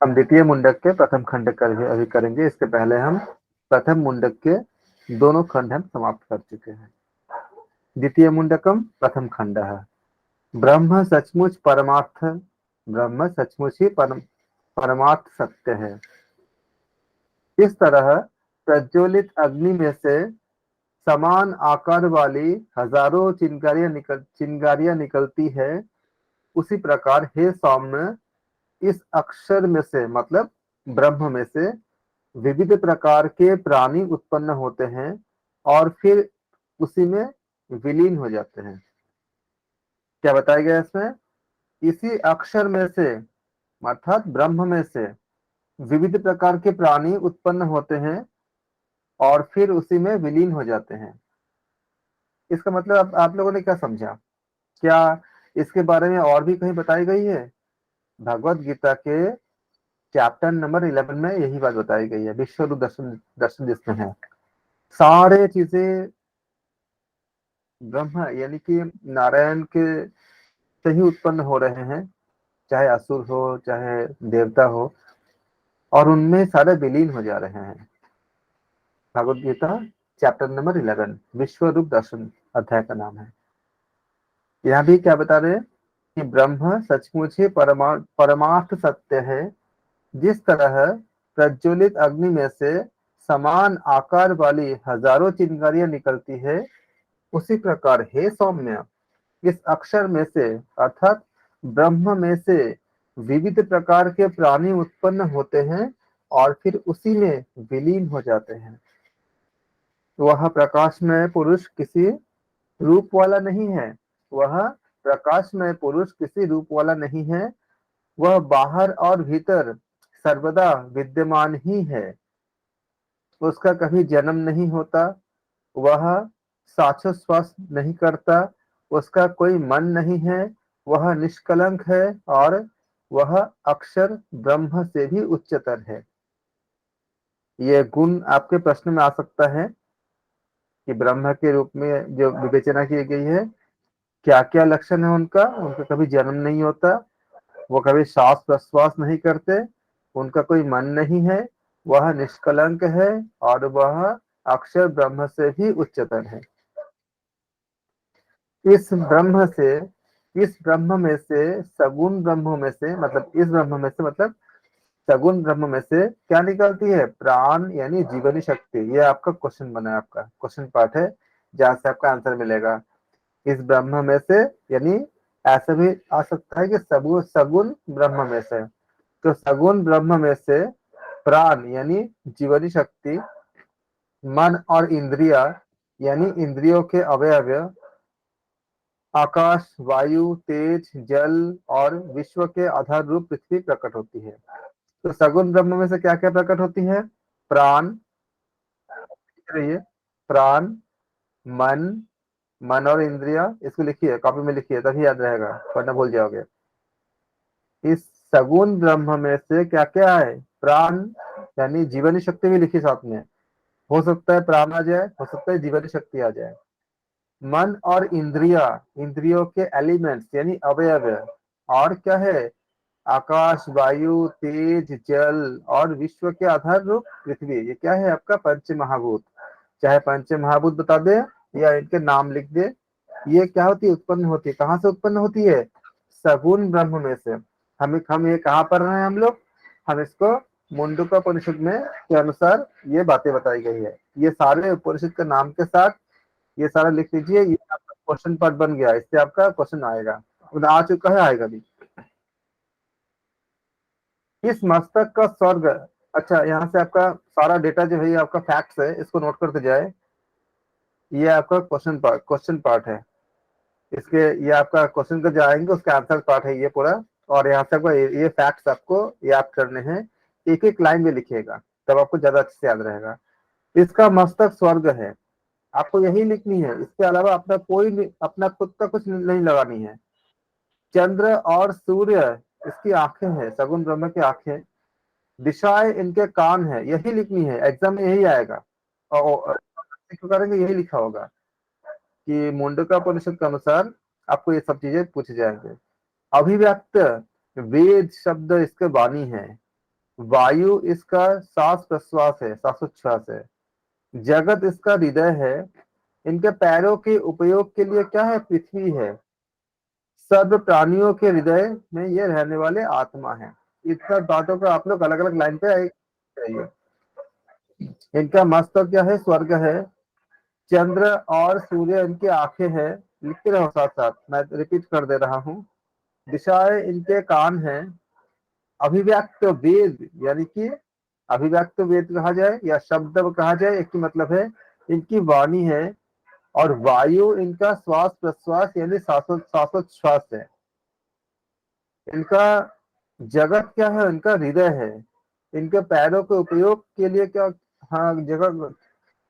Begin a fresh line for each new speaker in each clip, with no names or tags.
हम द्वितीय मुंडक के प्रथम खंड कर अभी करेंगे। इसके पहले हम प्रथम मुंडक के दोनों खंड हम समाप्त कर चुके हैं। द्वितीय मुंडकम प्रथम खंड है। ब्रह्म सचमुच परमार्थ, ब्रह्म सचमुच ही परमार्थ सत्य है। इस तरह प्रज्वलित अग्नि में से समान आकार वाली हजारों चिंगारियां निकलती है, उसी प्रकार हे सौम्य इस अक्षर में से मतलब ब्रह्म में से विविध प्रकार के प्राणी उत्पन्न होते हैं और फिर उसी में विलीन हो जाते हैं। क्या बताया गया इसमें? इसी अक्षर में से अर्थात ब्रह्म में से विविध प्रकार के प्राणी उत्पन्न होते हैं और फिर उसी में विलीन हो जाते हैं। इसका मतलब आप लोगों ने क्या समझा? क्या इसके बारे में और भी कहीं बताई गई है? भगवत गीता के चैप्टर नंबर 11 में यही बात बताई गई है। विश्व रूप दर्शन दर्शन जिसमें है, सारे चीजें ब्रह्म यानी कि नारायण के से ही उत्पन्न हो रहे हैं, चाहे असुर हो चाहे देवता हो, और उनमें सारे विलीन हो जा रहे हैं। भगवत गीता चैप्टर नंबर 11 विश्व रूप दर्शन अध्याय का नाम है। यहाँ भी क्या बता रहे हैं कि ब्रह्म सचमुच ही परमार्थ सत्य है। जिस तरह प्रज्वलित अग्नि में से समान आकार वाली हजारों चिंगारियां निकलती है, उसी प्रकार हे सौम्य इस अक्षर में से अर्थात ब्रह्म में से विविध प्रकार के प्राणी उत्पन्न होते हैं और फिर उसी में विलीन हो जाते हैं। वह प्रकाशमय पुरुष किसी रूप वाला नहीं है, वह प्रकाशमय पुरुष किसी रूप वाला नहीं है, वह बाहर और भीतर सर्वदा विद्यमान ही है। उसका कभी जन्म नहीं होता, वह श्वासोच्छ्वास नहीं करता, उसका कोई मन नहीं है, वह निष्कलंक है और वह अक्षर ब्रह्म से भी उच्चतर है। ये गुण आपके प्रश्न में आ सकता है कि ब्रह्म के रूप में जो विवेचना की गई है, क्या क्या लक्षण है उनका? उनका कभी जन्म नहीं होता, वो कभी श्वास प्रश्वास नहीं करते, उनका कोई मन नहीं है, वह निष्कलंक है और वह अक्षर ब्रह्म से भी उच्चतर है। इस ब्रह्म से इस ब्रह्म में से सगुण ब्रह्म में से मतलब इस ब्रह्म में से मतलब सगुण ब्रह्म में से क्या निकलती है? प्राण यानी जीवनी शक्ति। ये आपका क्वेश्चन बना है, आपका क्वेश्चन पार्ट है जहां से आपका आंसर मिलेगा। इस ब्रह्म में से यानी ऐसा भी आ सकता है कि सगुण सगुण ब्रह्म में से, तो सगुण ब्रह्म में से प्राण यानी जीवनी शक्ति, मन और इंद्रिया यानी इंद्रियों के अवयव, आकाश वायु तेज जल और विश्व के आधार रूप पृथ्वी प्रकट होती है। तो सगुण ब्रह्म में से क्या क्या प्रकट होती है? प्राण, रहिए, प्राण, मन, मन और इंद्रिया। इसको लिखिए, कॉपी में लिखिए, तभी याद रहेगा, वरना भूल जाओगे। इस सगुण ब्रह्म में से क्या क्या है? प्राण यानी जीवनी शक्ति भी लिखी साथ में, हो सकता है प्राण आ जाए, हो सकता है जीवनी शक्ति आ जाए। मन और इंद्रिया, इंद्रियों के एलिमेंट्स यानी अवयव, और क्या है? आकाश वायु तेज जल और विश्व के आधार रूप पृथ्वी। ये क्या है? आपका पंच महाभूत। चाहे पंच महाभूत बता दे या इनके नाम लिख दे, ये क्या होती है? उत्पन्न होती है। कहाँ से उत्पन्न होती है? सगुण ब्रह्म में से। हम ये कहाँ पढ़ रहे हैं हम लोग? हम इसको मुंडकोपनिषद में के अनुसार ये बातें बताई गई है। ये सारे उपनिषद के नाम के साथ ये सारा लिख लीजिए। ये आपका क्वेश्चन पार्ट बन गया, इससे आपका क्वेश्चन आएगा, आ चुका है, आएगा भी। इस मस्तक का स्वर्ग। अच्छा, यहाँ से आपका सारा डेटा जो है ये आपका फैक्ट्स है, इसको नोट करते जाए। ये आपका क्वेश्चन पार्ट है। इसके ये आपका क्वेश्चन का जो आएंगे उसका आंसर पार्ट है ये पूरा। और यहाँ से आपको ये फैक्ट्स आपको याद करने हैं, एक एक लाइन में लिखिएगा, तब आपको ज्यादा अच्छे से याद रहेगा। इसका मस्तक स्वर्ग है, आपको यही लिखनी है। इसके अलावा अपना खुद का कुछ नहीं लगानी है। चंद्र और सूर्य इसकी आंखें हैं, सगुण ब्रह्म की आंखें। दिशाएं इनके कान है, यही लिखनी है, एग्जाम में यही आएगा। और करेंगे यही लिखा होगा कि मुंडकोपनिषद के अनुसार आपको ये सब चीजें पूछे जाएंगे। अभिव्यक्त वेद शब्द इसके वाणी है। वायु इसका सांस प्रश्वास है, श्वासोच्छ्वास है। जगत इसका हृदय है। इनके पैरों के उपयोग के लिए क्या है? पृथ्वी है। सर्व प्राणियों के हृदय में ये रहने वाले आत्मा है। इतना बातों को आप लोग अलग अलग लाइन पे चाहिए। इनका मस्तक क्या है? स्वर्ग है। चंद्र और सूर्य इनकी आंखें हैं। लिखते रहो साथ साथ, मैं रिपीट कर दे रहा हूँ। दिशाएं इनके कान हैं। अभिव्यक्त वेद, यानी कि अभिव्यक्त वेद कहा जाए या शब्द कहा जाए, एक ही मतलब है। इनकी वाणी है। और वायु इनका श्वास प्रश्वास यानी श्वासोच्छ्वास है। इनका जगत क्या है? इनका हृदय है। इनके पैरों के उपयोग के लिए क्या? हाँ, जगह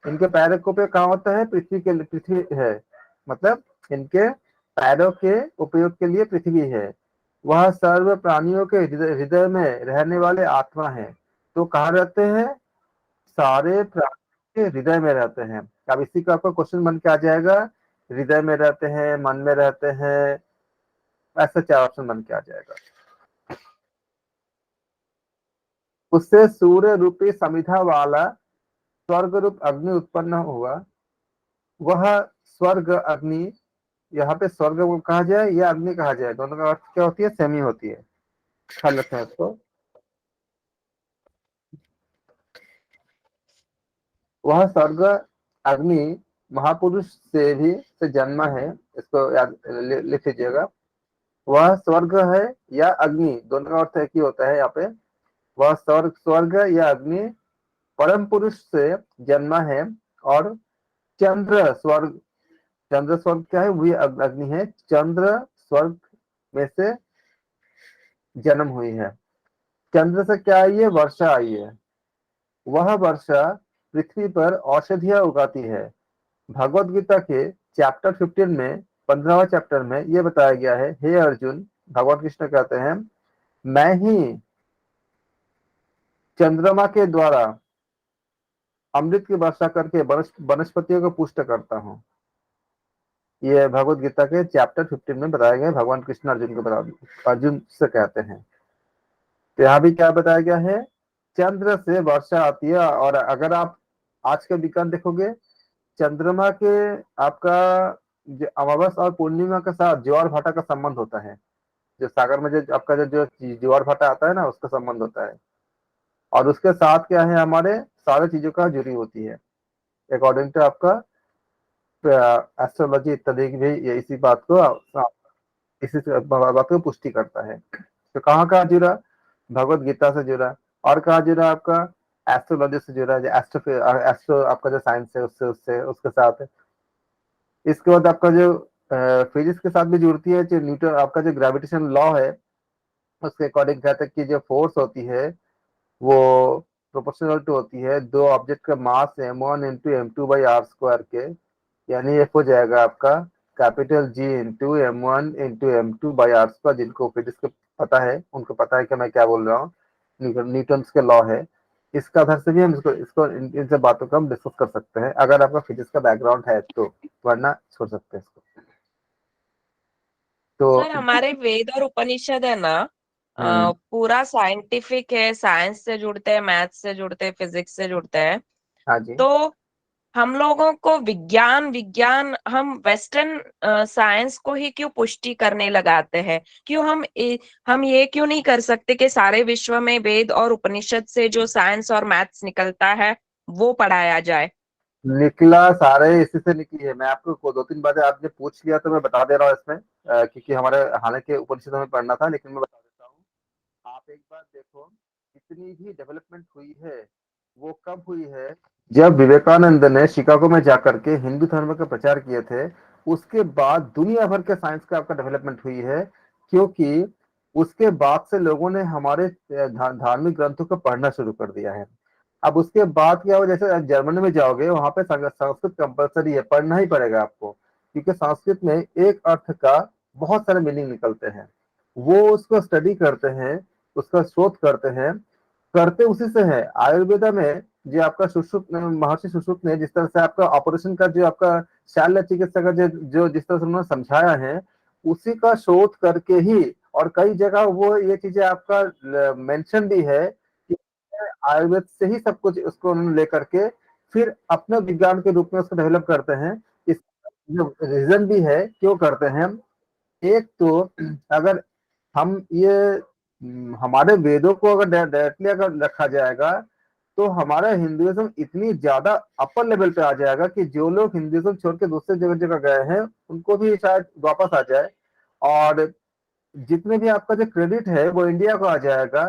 इनके पैरों के उपयोग कहाँ होता है? पृथ्वी के लिए। पृथ्वी है मतलब इनके पैरों के उपयोग के लिए पृथ्वी है। वह सर्व प्राणियों के हृदय में रहने वाले आत्मा है। तो कहाँ रहते हैं? सारे प्राणी के हृदय में रहते हैं। अब इसी का आपका क्वेश्चन बन के आ जाएगा, हृदय में रहते हैं, मन में रहते हैं, ऐसा चार ऑप्शन बन के आ जाएगा। उससे सूर्य रूपी समिधा वाला स्वर्ग रूप अग्नि उत्पन्न हुआ। वह स्वर्ग अग्नि, यहाँ पे स्वर्ग कहा जाए या अग्नि कहा जाए, दोनों का अर्थ क्या होती है? सेम ही होती है। ख्याल रखते हैं इसको। वह स्वर्ग अग्नि महापुरुष से भी से जन्मा है। इसको याद लिख लीजिएगा। वह स्वर्ग है या अग्नि, दोनों का अर्थ एक ही होता है यहाँ पे। वह स्वर्ग या अग्नि परम पुरुष से जन्मा है। और चंद्र स्वर्ग, चंद्र स्वर्ग क्या है? वही अग्नि है। चंद्र स्वर्ग में से जन्म हुई है। चंद्र से क्या आई है? वर्षा आई है। वह वर्षा पृथ्वी पर औषधियां उगाती है। भगवत गीता के चैप्टर 15 में, 15वां चैप्टर में यह बताया गया है, हे अर्जुन, भगवान कृष्ण कहते हैं, मैं ही चंद्रमा के द्वारा अमृत की वर्षा करके वनस्पतियों को पुष्ट करता हूँ। ये भगवत गीता के चैप्टर 15 में बताया गया। भगवान कृष्ण अर्जुन को बता, अर्जुन से कहते हैं। तो यहाँ भी क्या बताया गया है? चंद्र से वर्षा आती है। और अगर आप आज का विज्ञान देखोगे, चंद्रमा के आपका जो अमावस्या और पूर्णिमा के साथ ज्वार भाटा का संबंध होता है। जो सागर में जो आपका जो ज्वार भाटा आता है ना, उसका संबंध होता है। और उसके साथ क्या है? हमारे सारे चीजों का जुड़ी होती है, अकॉर्डिंग टू आपका एस्ट्रोलॉजी इत्यादि की भी ये इसी बात को इसी बात को पुष्टि करता है। तो कहाँ कहाँ जुड़ा? भगवत गीता से जुड़ा। और कहाँ जुड़ा? आपका एस्ट्रोलॉजी से जुड़ा, जो एस्ट्रो आपका जो साइंस है उससे उससे उसके साथ। इसके बाद आपका जो फिजिक्स के साथ भी जुड़ती है, जो न्यूटन आपका जो ग्रेविटेशन लॉ है, उसके अकॉर्डिंग कहते हैं कि जो फोर्स होती है वो प्रोपोर्शनल टू होती है दो ऑब्जेक्ट का मास m1 इंटू m2/r² के। यानी ये हो जाएगा आपका capital G into m1 into m2/r²। जिनको फिजिक्स के पता है उनको पता है कि मैं क्या बोल रहा हूँ। न्यूटन के लॉ है। इसका आधार से भी हम इसको इसको इन सब बातों को हम डिस्कस कर सकते हैं, अगर आपका फिजिक्स का बैकग्राउंड है तो, वरना छोड़ सकते हैं इसको। तो
सर हमारे वेद और उपनिषद है ना,
हम्म,
पूरा साइंटिफिक है, साइंस से जुड़ते हैं, मैथ्स से जुड़ते हैं, फिजिक्स से जुड़ते हैं।
हाँ जी।
तो हम लोगों को विज्ञान विज्ञान हम वेस्टर्न साइंस को ही क्यों पुष्टि करने लगाते हैं? क्यों हम ये क्यों नहीं कर सकते कि सारे विश्व में वेद और उपनिषद से जो साइंस और मैथ्स निकलता है वो पढ़ाया जाए?
निकला सारे इसी से निकली है। मैं आपको दो तीन बातें आपने पूछ लिया तो मैं बता दे रहा हूँ इसमें, क्योंकि हमारे हालांकि उपनिषद में पढ़ना था, लेकिन मैं बता देता हूँ। आप एक बार देखो, इतनी भी डेवलपमेंट हुई है वो कब हुई है? जब विवेकानंद ने शिकागो में जाकर के हिंदू धर्म का प्रचार किए थे, उसके बाद दुनिया भर के साइंस का आपका डेवलपमेंट हुई है। क्योंकि उसके बाद से लोगों ने हमारे धार्मिक ग्रंथों को पढ़ना शुरू कर दिया है। अब उसके बाद क्या हो, जैसे आप जर्मनी में जाओगे, वहां पे संस्कृत कंपलसरी है, पढ़ना ही पड़ेगा आपको। क्योंकि संस्कृत में एक अर्थ का बहुत सारे मीनिंग निकलते हैं। वो उसको स्टडी करते हैं, उसका शोध करते हैं, करते उसी से है। आयुर्वेदा में जो आपका सुश्रुत महर्षि सुश्रुत ने जिस तरह से आपका ऑपरेशन का जो आपका शल्य चिकित्सा का जो जिस तरह से उन्होंने समझाया है, उसी का शोध करके ही, और कई जगह वो ये चीजें आपका मेंशन भी है आयुर्वेद से ही सब कुछ उसको उन्होंने लेकर के फिर अपने विज्ञान के रूप में उसको डेवलप करते हैं। इस जो रीजन भी है क्यों करते हैं, एक तो अगर हम ये हमारे वेदों को अगर डायरेक्टली अगर रखा जाएगा तो हमारा हिंदुइज्म इतनी ज्यादा अपर लेवल पे आ जाएगा कि जो लोग हिंदुइज्म छोड़ के दूसरे जगह जगह गए हैं उनको भी शायद वापस आ जाए, और जितने भी आपका जो क्रेडिट है वो इंडिया को आ जाएगा।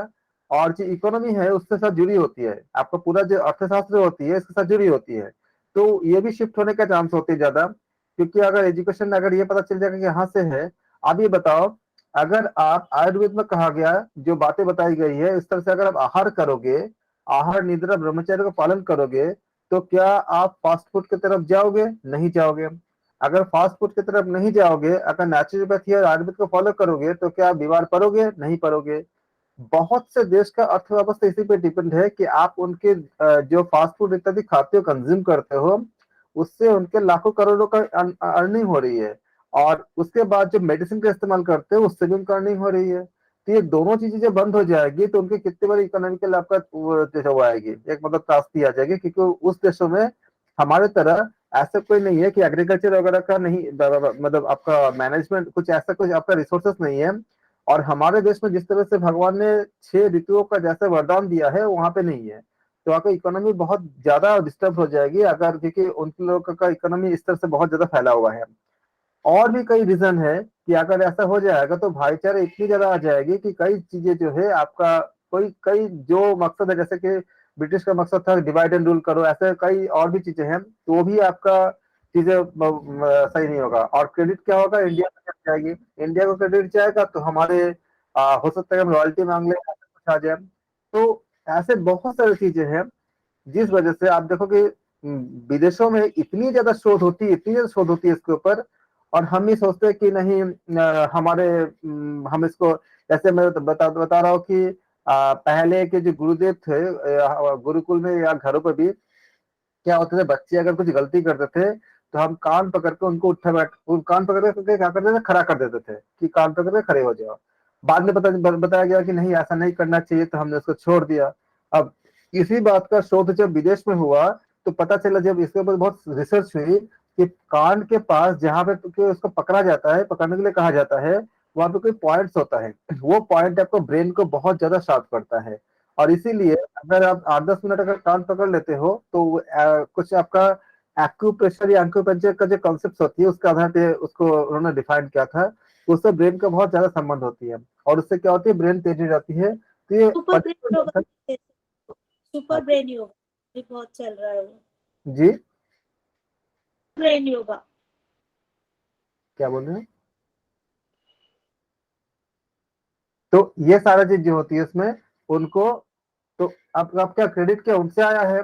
और जो इकोनॉमी है उसके साथ जुड़ी होती है, आपका पूरा जो अर्थशास्त्र होती है इसके साथ जुड़ी होती है, तो ये भी शिफ्ट होने का चांस होते हैं ज्यादा। क्योंकि अगर एजुकेशन अगर ये पता चल जाएगा कि यहाँ से है। अब ये बताओ, अगर आप आयुर्वेद में कहा गया जो बातें बताई गई है इस तरह से अगर आप आहार करोगे, आहार निद्रा ब्रह्मचर्य का पालन करोगे, तो क्या आप फास्ट फूड की तरफ जाओगे? नहीं जाओगे। अगर फास्ट फूड की तरफ नहीं जाओगे, अगर नेचुरोपैथी और आयुर्वेद को फॉलो करोगे, तो क्या आप बीमार पड़ोगे? नहीं पड़ोगे। बहुत से देश का अर्थव्यवस्था इसी पे डिपेंड है कि आप उनके जो फास्ट फूड इत्यादि खाते हो, कंज्यूम करते हो, उससे उनके लाखों करोड़ों का अर्निंग हो रही है। और उसके बाद जो मेडिसिन का इस्तेमाल करते हो उससे भी उनका अर्निंग हो रही है। तो ये दोनों चीजें जब बंद हो जाएगी तो उनके कितने बड़ी इकोनॉमिकल आपका जो वो आएगी, एक मतलब त्रासदी आ जाएगी, क्योंकि उस देशों में हमारे तरह ऐसा कोई नहीं है कि एग्रीकल्चर वगैरह का नहीं, मतलब आपका मैनेजमेंट कुछ ऐसा कुछ आपका रिसोर्सेस नहीं है। और हमारे देश में जिस तरह से भगवान ने 6 ऋतुओं का जैसे वरदान दिया है वहां पे नहीं है। तो आपका इकोनॉमी बहुत ज्यादा डिस्टर्ब हो जाएगी अगर, क्योंकि उन लोगों का इकोनॉमी इस तरह से बहुत ज्यादा फैला हुआ है। और भी कई रीजन है कि अगर ऐसा हो जाएगा तो भाईचारा इतनी ज्यादा आ जाएगी कि कई चीजें जो है आपका कोई कई जो मकसद है, जैसे कि ब्रिटिश का मकसद था डिवाइड एंड रूल करो, ऐसे कई और भी चीजें हैं, तो वो भी आपका चीजें सही नहीं होगा। और क्रेडिट क्या होगा, इंडिया में चली जाएगी। इंडिया को क्रेडिट जाएगा तो हमारे हो सकता है हम रॉयल्टी मांग ले, ऐसा कुछ आ जाए। तो ऐसे बहुत सारी चीजें हैं जिस वजह से आप देखो कि विदेशों में इतनी ज्यादा शोध होती है, इतनी ज्यादा शोध होती है इसके ऊपर। और हम ये सोचते हैं कि नहीं हमारे हम इसको, जैसे मैं बता रहा हूँ कि पहले के जो गुरुदेव थे गुरुकुल में या घरों पर भी क्या होते थे, बच्चे अगर कुछ गलती करते थे तो हम कान पकड़ के उनको उठा बैठ कान पकड़ के क्या करते थे, खड़ा कर देते थे कि कान पकड़ के खड़े हो जाओ। बाद में बताया गया कि नहीं ऐसा नहीं करना चाहिए, तो हमने उसको छोड़ दिया। अब इसी बात का शोध जब विदेश में हुआ तो पता चला, जब इसके ऊपर बहुत रिसर्च हुई, कि कान के पास जहां पे उसको पकड़ा जाता है, पकड़ने के लिए कहा जाता है, वहां पे कोई पॉइंट्स होता है, वो पॉइंट आपको ब्रेन को बहुत ज्यादा शार्प करता है। और इसीलिए अगर आप 8-10 मिनट अगर कान पकड़ लेते हो तो कुछ आपका एक्यूप्रेशर या एक्यूपंक्चर का जो कॉन्सेप्ट होती है उसके आधार पे उसको उन्होंने डिफाइन किया था। तो उससे ब्रेन का बहुत ज्यादा संबंध होती है, और उससे क्या होती है, ब्रेन तेज हो जाती है। तो ये
super brain yoga, super brain yoga भी बहुत चल रहा है।
जी
ब्रेन योगा
क्या बोल रहे हैं? तो ये सारा चीज जो होती है उसमें उनको, तो अब क्या क्रेडिट क्या उनसे आया है?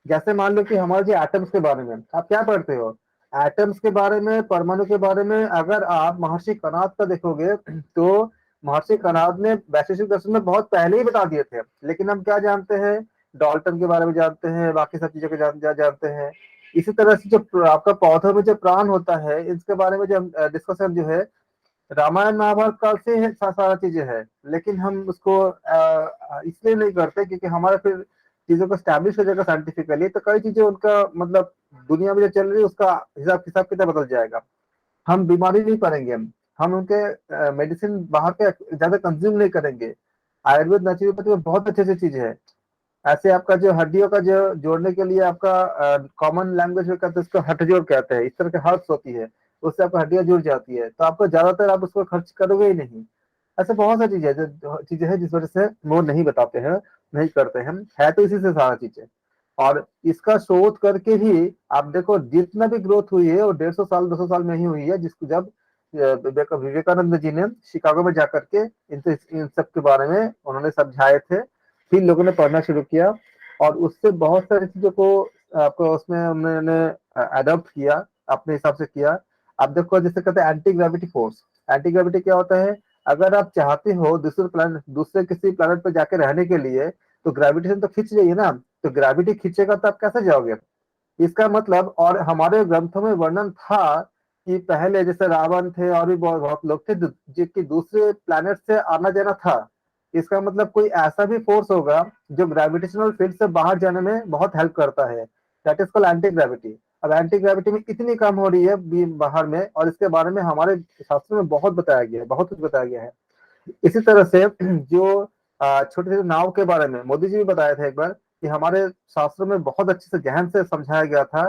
जैसे मान लो कि हमारे जो एटम्स के बारे में आप क्या पढ़ते हो, एटम्स के बारे में, परमाणु के बारे में अगर आप महर्षि कणाद का देखोगे तो महर्षि कणाद ने वैशेषिक दर्शन में बहुत पहले ही बता दिए थे। लेकिन हम क्या जानते हैं, डाल्टन के बारे में जानते हैं, बाकी सब चीजों के जानते हैं। इसी तरह से जो आपका पौधों में जो प्राण होता है इसके बारे में जो डिस्कशन जो है रामायण महाभारत काल से है, सारा चीजें है। लेकिन हम उसको इसलिए नहीं करते क्योंकि हमारा फिर चीजों को स्टैब्लिश हो जाएगा साइंटिफिकली, तो कई चीजें उनका मतलब दुनिया में जो चल रही है उसका हिसाब किताब बदल जाएगा। हम बीमारी नहीं पड़ेंगे, हम उनके मेडिसिन बाहर के ज्यादा कंज्यूम नहीं करेंगे। आयुर्वेद नेचुरोपैथी में बहुत अच्छी अच्छी चीजें है। ऐसे आपका जो हड्डियों का जो जोड़ने के लिए आपका कॉमन लैंग्वेज में कहते हैं उसको हठजोड़ कहते हैं, इस तरह की हर्ब्स होती है, उससे आपका हड्डियां जुड़ जाती है, तो आपको ज्यादातर आप उसको खर्च करोगे ही नहीं। ऐसे बहुत सारी चीजें जो चीजें हैं जिस वजह से वो नहीं बताते हैं, नहीं करते हैं, है तो इसी से सारा चीजें। और इसका शोध करके ही आप देखो जितना भी ग्रोथ हुई है वो 150 साल 200 साल में ही हुई है, जिसको जब विवेकानंद जी ने शिकागो में जाकर के इन सब के बारे में उन्होंने समझाए थे, फिर लोगों ने पढ़ना शुरू किया। और उससे बहुत सारी चीजों को आपको उसमें उन्होंने अडॉप्ट किया, अपने हिसाब से किया। आप देखो जैसे कहते हैं anti gravity force. Anti gravity क्या होता है, अगर आप चाहते हो दूसरे किसी प्लेनेट पर जाके रहने के लिए, तो ग्रेविटेशन तो खींच रही है ना, तो ग्रेविटी खींचेगा तो आप कैसे जाओगे? इसका मतलब, और हमारे ग्रंथों में वर्णन था कि पहले जैसे रावण थे और भी बहुत बहुत लोग थे जिनके दूसरे प्लैनेट से आना जाना था। इसका मतलब कोई ऐसा भी फोर्स होगा जो ग्रेविटेशनल फील्ड से बाहर जाने में बहुत हेल्प करता है, that is called anti gravity. अब एंटी ग्रेविटी में इतनी कम हो रही है बाहर में, और इसके बारे में हमारे शास्त्र में बहुत बताया गया है, बहुत कुछ बताया गया है। इसी तरह से जो छोटे छोटे नाव के बारे में मोदी जी भी बताए थे एक बार, कि हमारे शास्त्रों में बहुत अच्छे से गहन से समझाया गया था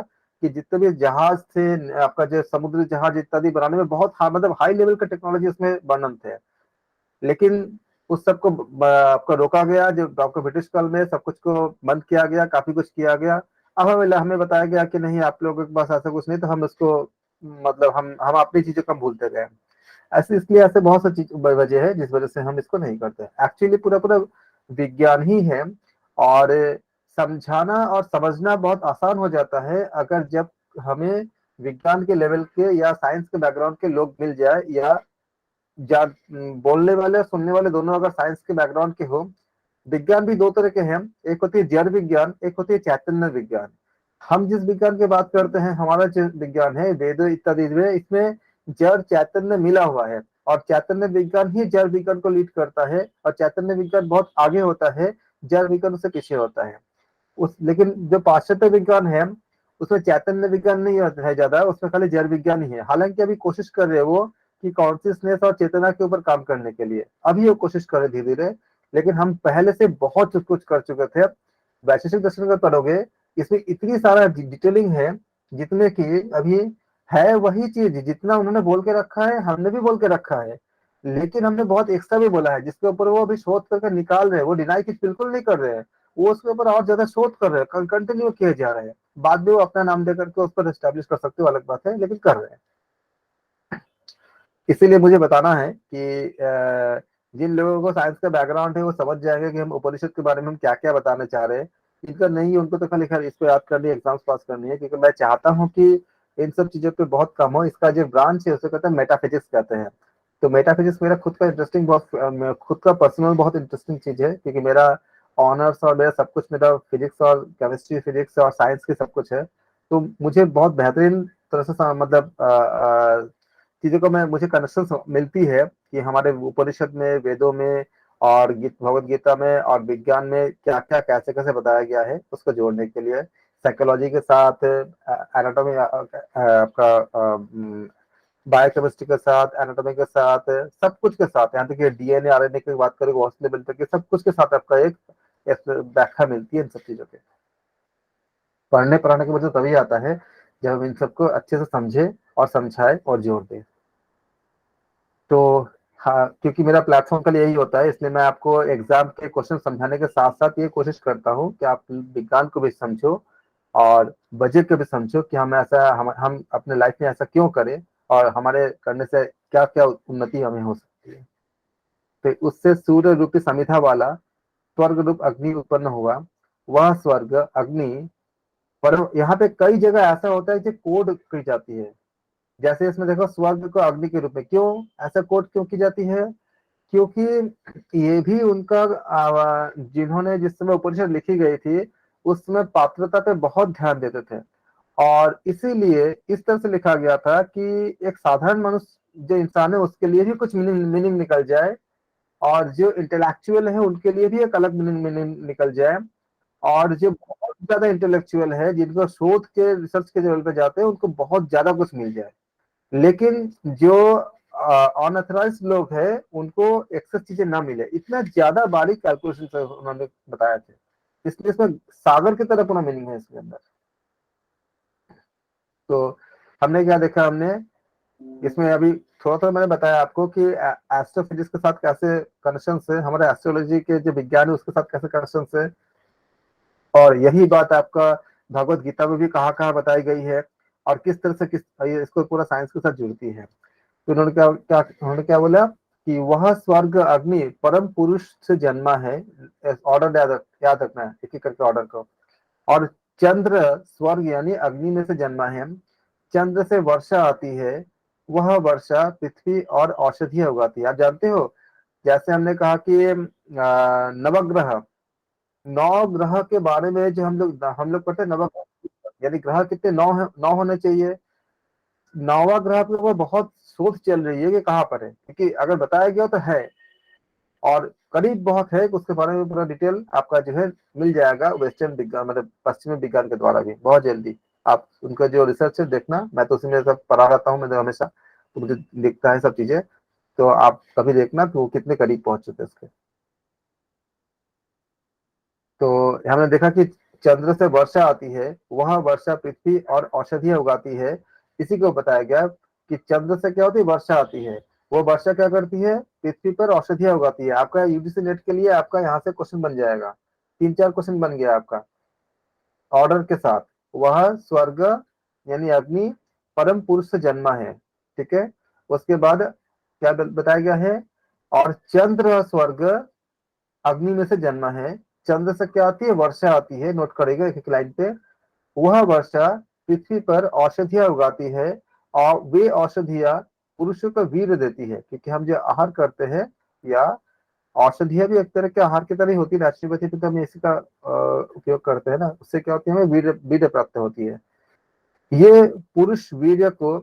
कि जितने भी जहाज थे, आपका जो समुद्री जहाज इत्यादि बनाने में बहुत मतलब हाई लेवल का टेक्नोलॉजी उसमें वर्णन थे, लेकिन उस सबको आपको रोका गया, जो आपको ब्रिटिश काल में सब कुछ को बंद किया गया, काफी कुछ किया गया। अब हमें बताया गया कि नहीं, आप लोगों के पास ऐसा कुछ नहीं, तो हम इसको मतलब हम अपनी चीजों को भूलते गए। ऐसे इसलिए ऐसे बहुत सी चीज वजह है जिस वजह से हम इसको नहीं करते। एक्चुअली पूरा पूरा विज्ञान ही है, और समझाना और समझना बहुत आसान हो जाता है अगर जब हमें विज्ञान के लेवल के या साइंस के बैकग्राउंड के लोग मिल जाए, या बोलने वाले और सुनने वाले दोनों अगर साइंस के बैकग्राउंड के हो। विज्ञान भी दो तरह के हैं, एक होती है जड़ विज्ञान, एक होती है चैतन्य विज्ञान। हम जिस विज्ञान की बात करते हैं, हमारा जो विज्ञान है वेद इत्यादि में, इसमें जड़ चैतन्य मिला हुआ है, और चैतन्य विज्ञान ही जड़ विज्ञान को लीड करता है, और चैतन्य विज्ञान बहुत आगे होता है, जड़ विज्ञान उससे पीछे होता है। लेकिन जो पाश्चात्य विज्ञान है उसमें चैतन्य विज्ञान नहीं है ज्यादा, उसमें खाली जड़ विज्ञान ही है। हालांकि अभी कोशिश कर रहे हैं वो कि कॉन्शियसनेस और चेतना के ऊपर काम करने के लिए, अभी वो कोशिश कर रहे धीरे धीरे, लेकिन हम पहले से बहुत कुछ कर चुके थे। वैशेषिक दर्शन का पढ़ोगे, इसमें इतनी सारा डिटेलिंग है, जितने की अभी है वही चीज जितना उन्होंने बोल के रखा है, हमने भी बोल के रखा है, लेकिन हमने बहुत एक्स्ट्रा भी बोला है, जिसके ऊपर वो अभी शोध करके निकाल रहे हैं। वो डिनाई की बिल्कुल नहीं कर रहे हैं, वो उसके ऊपर और ज्यादा शोध कर रहे हैं, कंटिन्यू किए जा रहे हैं। बाद में वो अपना नाम देकर के उस पर एस्टेब्लिश कर सकते हो, अलग बात है, लेकिन कर रहे हैं। इसीलिए मुझे बताना है कि जिन लोगों को साइंस का बैकग्राउंड है वो समझ जाएंगे कि हम उपनिषद के बारे में हम क्या क्या बताना चाह रहे हैं। इनका नहीं है, उनको तो खाली खैर इसको याद करनी है, एग्जाम्स पास करनी है, क्योंकि मैं चाहता हूँ कि इन सब चीजों पे बहुत कम हो। इसका जो ब्रांच है उसे कहते हैं मेटाफिजिक्स कहते हैं। तो मेटाफिजिक्स मेरा खुद का इंटरेस्टिंग, बहुत खुद का पर्सनल बहुत इंटरेस्टिंग चीज है, क्योंकि मेरा ऑनर्स और मेरा सब कुछ, मेरा फिजिक्स और केमिस्ट्री, फिजिक्स और साइंस की सब कुछ है। तो मुझे बहुत बेहतरीन तरह से मतलब चीजों को मैं मुझे कनेक्शन मिलती है कि हमारे उपनिषद में, वेदों में, और भगवत गीता में और विज्ञान में क्या क्या कैसे कैसे बताया गया है, उसको जोड़ने के लिए साइकोलॉजी के साथ, एनाटॉमी, आपका बायोकेमिस्ट्री के साथ, एनाटॉमी के साथ, सब कुछ के साथ, यहाँ तक कि डीएनए आरएनए की बात करें लेवल तक, सब कुछ के साथ आपका एक व्याख्या मिलती है इन सब चीजों के। पढ़ने पढ़ाने के वजह तभी आता है जब हम इन सबको अच्छे से समझे और समझाए और जोड़ दें। तो हाँ, क्योंकि मेरा प्लेटफॉर्म कल यही होता है, इसलिए मैं आपको एग्जाम के क्वेश्चन समझाने के साथ साथ ये कोशिश करता हूँ कि आप विज्ञान को भी समझो और बजट को भी समझो, कि हम अपने लाइफ में ऐसा क्यों करें, और हमारे करने से क्या क्या उन्नति हमें हो सकती है। तो उससे सूर्य रूपी समिधा वाला स्वर्ग रूप अग्नि उत्पन्न हुआ। वह स्वर्ग अग्नि पर यहाँ पे कई जगह ऐसा होता है कि कोड की जाती है। जैसे इसमें देखो, स्वर्ग को अग्नि के रूप में क्यों ऐसा कोड क्यों की जाती है, क्योंकि ये भी उनका जिन्होंने जिस समय उपनिषद लिखी गई थी उस समय पात्रता पे बहुत ध्यान देते थे, और इसीलिए इस तरह से लिखा गया था कि एक साधारण मनुष्य जो इंसान है उसके लिए भी कुछ मीनिंग निकल जाए, और जो इंटेलेक्चुअल है उनके लिए भी एक अलग मीनिंग निकल जाए, और जो बहुत ज्यादा इंटेलेक्चुअल है जिनको शोध के रिसर्च के लेवल पे जाते हैं उनको बहुत ज्यादा कुछ मिल जाए। लेकिन जो अनऑथराइज लोग हैं उनको एक्सेस चीजें ना मिले, इतना ज्यादा बारीक कैलकुलेशन से उन्होंने बताया थे, इसलिए इसमें सागर की तरह पूरा मीनिंग है इसके अंदर। तो हमने क्या देखा, हमने इसमें अभी थोड़ा थोड़ा मैंने बताया आपको कि एस्ट्रोफिजिक्स के साथ कैसे कनेक्शन है, हमारे एस्ट्रोलॉजी के जो विज्ञान है उसके साथ कैसे कनेक्शन है, और यही बात आपका भगवत गीता में भी कहाँ कहाँ बताई गई है, और किस तरह से इसको पूरा साइंस के साथ जुड़ती है। तो उन्होंने क्या बोला कि वह स्वर्ग अग्नि परम पुरुष से जन्मा है। ऑर्डर याद रखना है, एक एक करके ऑर्डर को। और चंद्र स्वर्ग यानी अग्नि में से जन्मा है। चंद्र से वर्षा आती है, वह वर्षा पृथ्वी और औषधियां उगाती है। आप जानते हो, जैसे हमने कहा कि नवग्रह, नौ ग्रह के बारे में जो हम लोग पढ़ते हैं, नवग्रह यानी ग्रह कितने, नौ है, नौ होने चाहिए। नौवा ग्रह पे वो बहुत शोध चल रही है कि कहाँ पर है, क्योंकि अगर बताया गया तो है, और करीब बहुत है, उसके बारे में पूरा डिटेल आपका जो है मिल जाएगा वेस्टर्न विज्ञान मतलब पश्चिमी विज्ञान के द्वारा भी बहुत जल्दी। आप उनका जो रिसर्च है देखना, मैं तो उसमें सब पढ़ा रहता हूँ, मैं तो हमेशा, तो मुझे दिखता है सब चीजें, तो आप कभी देखना तो वो कितने करीब पहुंच चुके हैं उसके। तो हमने देखा कि चंद्र से वर्षा आती है, वहां वर्षा पृथ्वी और औषधियां उगाती है। इसी को बताया गया कि चंद्र से क्या होती है, वर्षा आती है, वो वर्षा क्या करती है, पृथ्वी पर औषधियां उगाती है। आपका यूजीसी नेट के लिए आपका यहाँ से क्वेश्चन बन जाएगा, 3-4 क्वेश्चन बन गया आपका ऑर्डर के साथ। वह स्वर्ग यानी अग्नि परम पुरुष से जन्मा है, ठीक है। उसके बाद क्या बताया गया है, और चंद्र और स्वर्ग अग्नि में से जन्मा है। चंद्र से क्या आती है, वर्षा आती है, नोट करेगा एक एक लाइन पे। वह वर्षा पृथ्वी पर औषधियां उगाती है, और वे औषधियां पुरुषों को वीर देती है, क्योंकि हम जो आहार करते हैं, या औषधियां भी एक तरह के आहार की तरह ही होती है, नेचुरोपैथी में तो हम इसी का उपयोग करते हैं ना, उससे क्या होती है, हमें वीर वीर प्राप्त होती है। ये पुरुष वीर्य को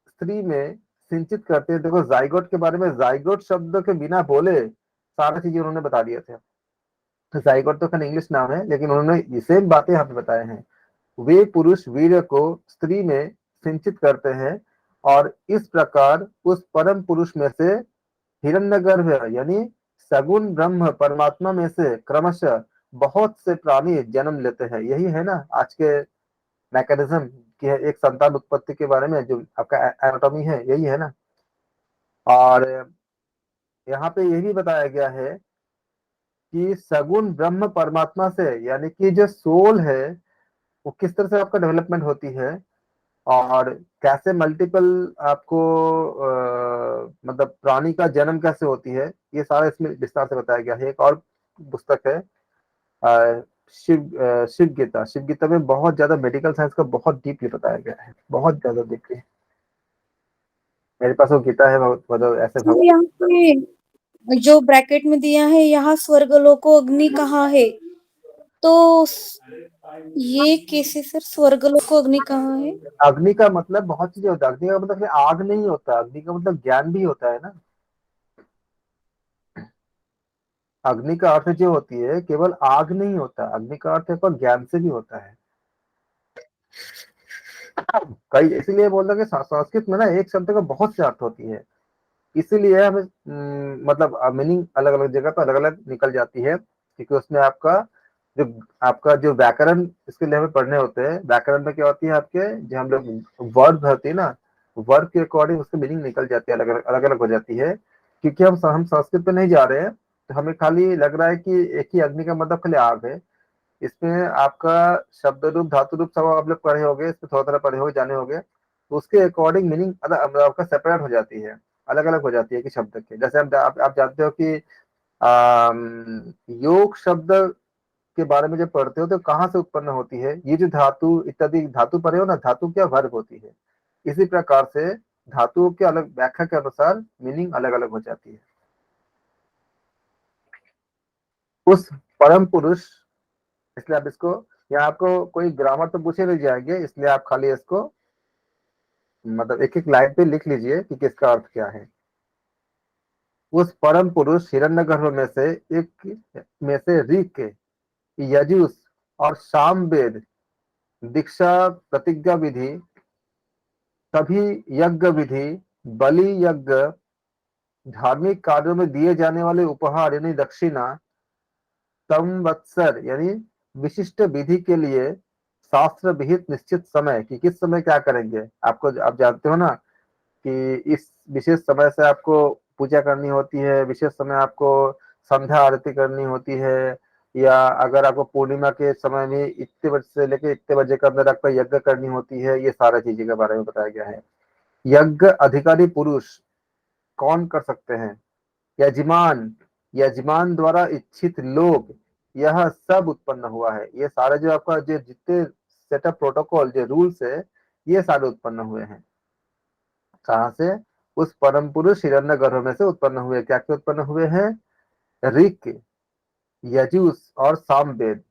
स्त्री में सिंचित करते हैं। देखो जाइगोट के बारे में, जाइगोट शब्द के बिना बोले सारी चीजें उन्होंने बता दिए थे। जाइगोट तो खैर इंग्लिश नाम है, लेकिन उन्होंने ये सेम बातें यहाँ पे बताए हैं। वे पुरुष वीर्य को स्त्री में सिंचित करते हैं, और इस प्रकार उस परम पुरुष में से हिरण्यगर्भ यानी सगुण ब्रह्म परमात्मा में से क्रमशः बहुत से प्राणी जन्म लेते हैं। यही है ना आज के मैकेनिज्म की है, एक संतान उत्पत्ति के बारे में जो आपका एनाटॉमी है, यही है ना। और यहाँ पे ये भी बताया गया है कि सगुण ब्रह्म परमात्मा से, यानी कि जो सोल है वो किस तरह से आपका डेवलपमेंट होती है, और कैसे मल्टीपल आपको मतलब प्राणी का जन्म कैसे होती है, ये सारा इसमें विस्तार से बताया गया है। एक और पुस्तक है शिव गीता। शिव गीता में बहुत ज्यादा मेडिकल साइंस का बहुत डीपली बताया गया है, बहुत ज्यादा डीपली। मेरे पास वो गीता है, बहुत मतलब ऐसे
तो यहाँ पे जो ब्रैकेट में दिया है, यहाँ स्वर्गलोको अग्नि कहाँ है, तो ये कैसे सर, स्वर्गलोको अग्नि कहाँ है?
अग्नि का मतलब बहुत चीजें होता है। अग्नि का मतलब खाली आग नहीं होता, अग्नि का मतलब ज्ञान भी होता है ना। अग्नि का अर्थ जो होती है केवल आग नहीं होता, अग्नि का अर्थ एक ज्ञान से भी होता है। कई इसलिए बोलते हैं कि संस्कृत में ना एक शब्द का बहुत से अर्थ होती है, इसीलिए हमें मतलब मीनिंग अलग अलग जगह पर अलग अलग निकल जाती है, क्योंकि उसमें आपका जो व्याकरण इसके लिए हमें पढ़ने होते हैं। व्याकरण में क्या होती है, आपके जो हम लोग वर्ब होती है ना, वर्ब के अकॉर्डिंग उसकी मीनिंग निकल जाती है, अलग अलग हो जाती है। क्योंकि हम संस्कृत पे नहीं जा रहे हैं, तो हमें खाली लग रहा है कि एक ही अग्नि का मतलब खाली आग है। इसमें आपका शब्द रूप धातु रूप सब आप लोग पढ़े होंगे, इसमें थोड़ा थोड़ा पढ़े होंगे, जाने होंगे, तो उसके अकॉर्डिंग मीनिंग आपका सेपरेट हो जाती है, अलग अलग हो जाती है कि शब्द के। जैसे आप जानते हो कि योग शब्द के बारे में जब पढ़ते हो तो कहाँ से उत्पन्न होती है, ये जो धातु इत्यादि धातु पढ़े हो ना, धातु क्या वर्ग होती है। इसी प्रकार से धातुओं के अलग व्याख्या के अनुसार मीनिंग अलग अलग हो जाती है। उस परम पुरुष, इसलिए आप इसको, यहाँ आपको कोई ग्रामर तो पूछे नहीं जाएंगे, इसलिए आप खाली इसको मतलब एक एक लाइन पे लिख लीजिए कि किसका अर्थ क्या है। उस परम पुरुष हिरण्यगर्भ में से एक में से ऋक, यजुस और सामवेद, दीक्षा, प्रतिज्ञा विधि, सभी यज्ञ विधि, बलि यज्ञ, धार्मिक कार्यों में दिए जाने वाले उपहार यानी दक्षिणा, संवत्सर यानी विशिष्ट विधि के लिए शास्त्र विहित निश्चित समय कि किस समय क्या करेंगे, आपको आप जानते हो ना कि इस विशेष समय से आपको पूजा करनी होती है, विशेष समय आपको संध्या आरती करनी होती है, या अगर आपको पूर्णिमा के समय में इतने बजे से लेकर इतने बजे के अंदर आपको यज्ञ करनी होती है, ये सारा चीजें के बारे में बताया गया है। यज्ञ अधिकारी पुरुष कौन कर सकते हैं, यजमान, यजमान द्वारा इच्छित लोग, यह सब उत्पन्न हुआ है। ये सारे जो आपका जो जितने सेटअप प्रोटोकॉल जो रूल्स है, ये सारे उत्पन्न हुए हैं कहाँ से, उस परम पुरुष हिरण्यगर्भ में से उत्पन्न हुए। क्या क्या उत्पन्न हुए हैं, ऋक, यजुस और सामवेद।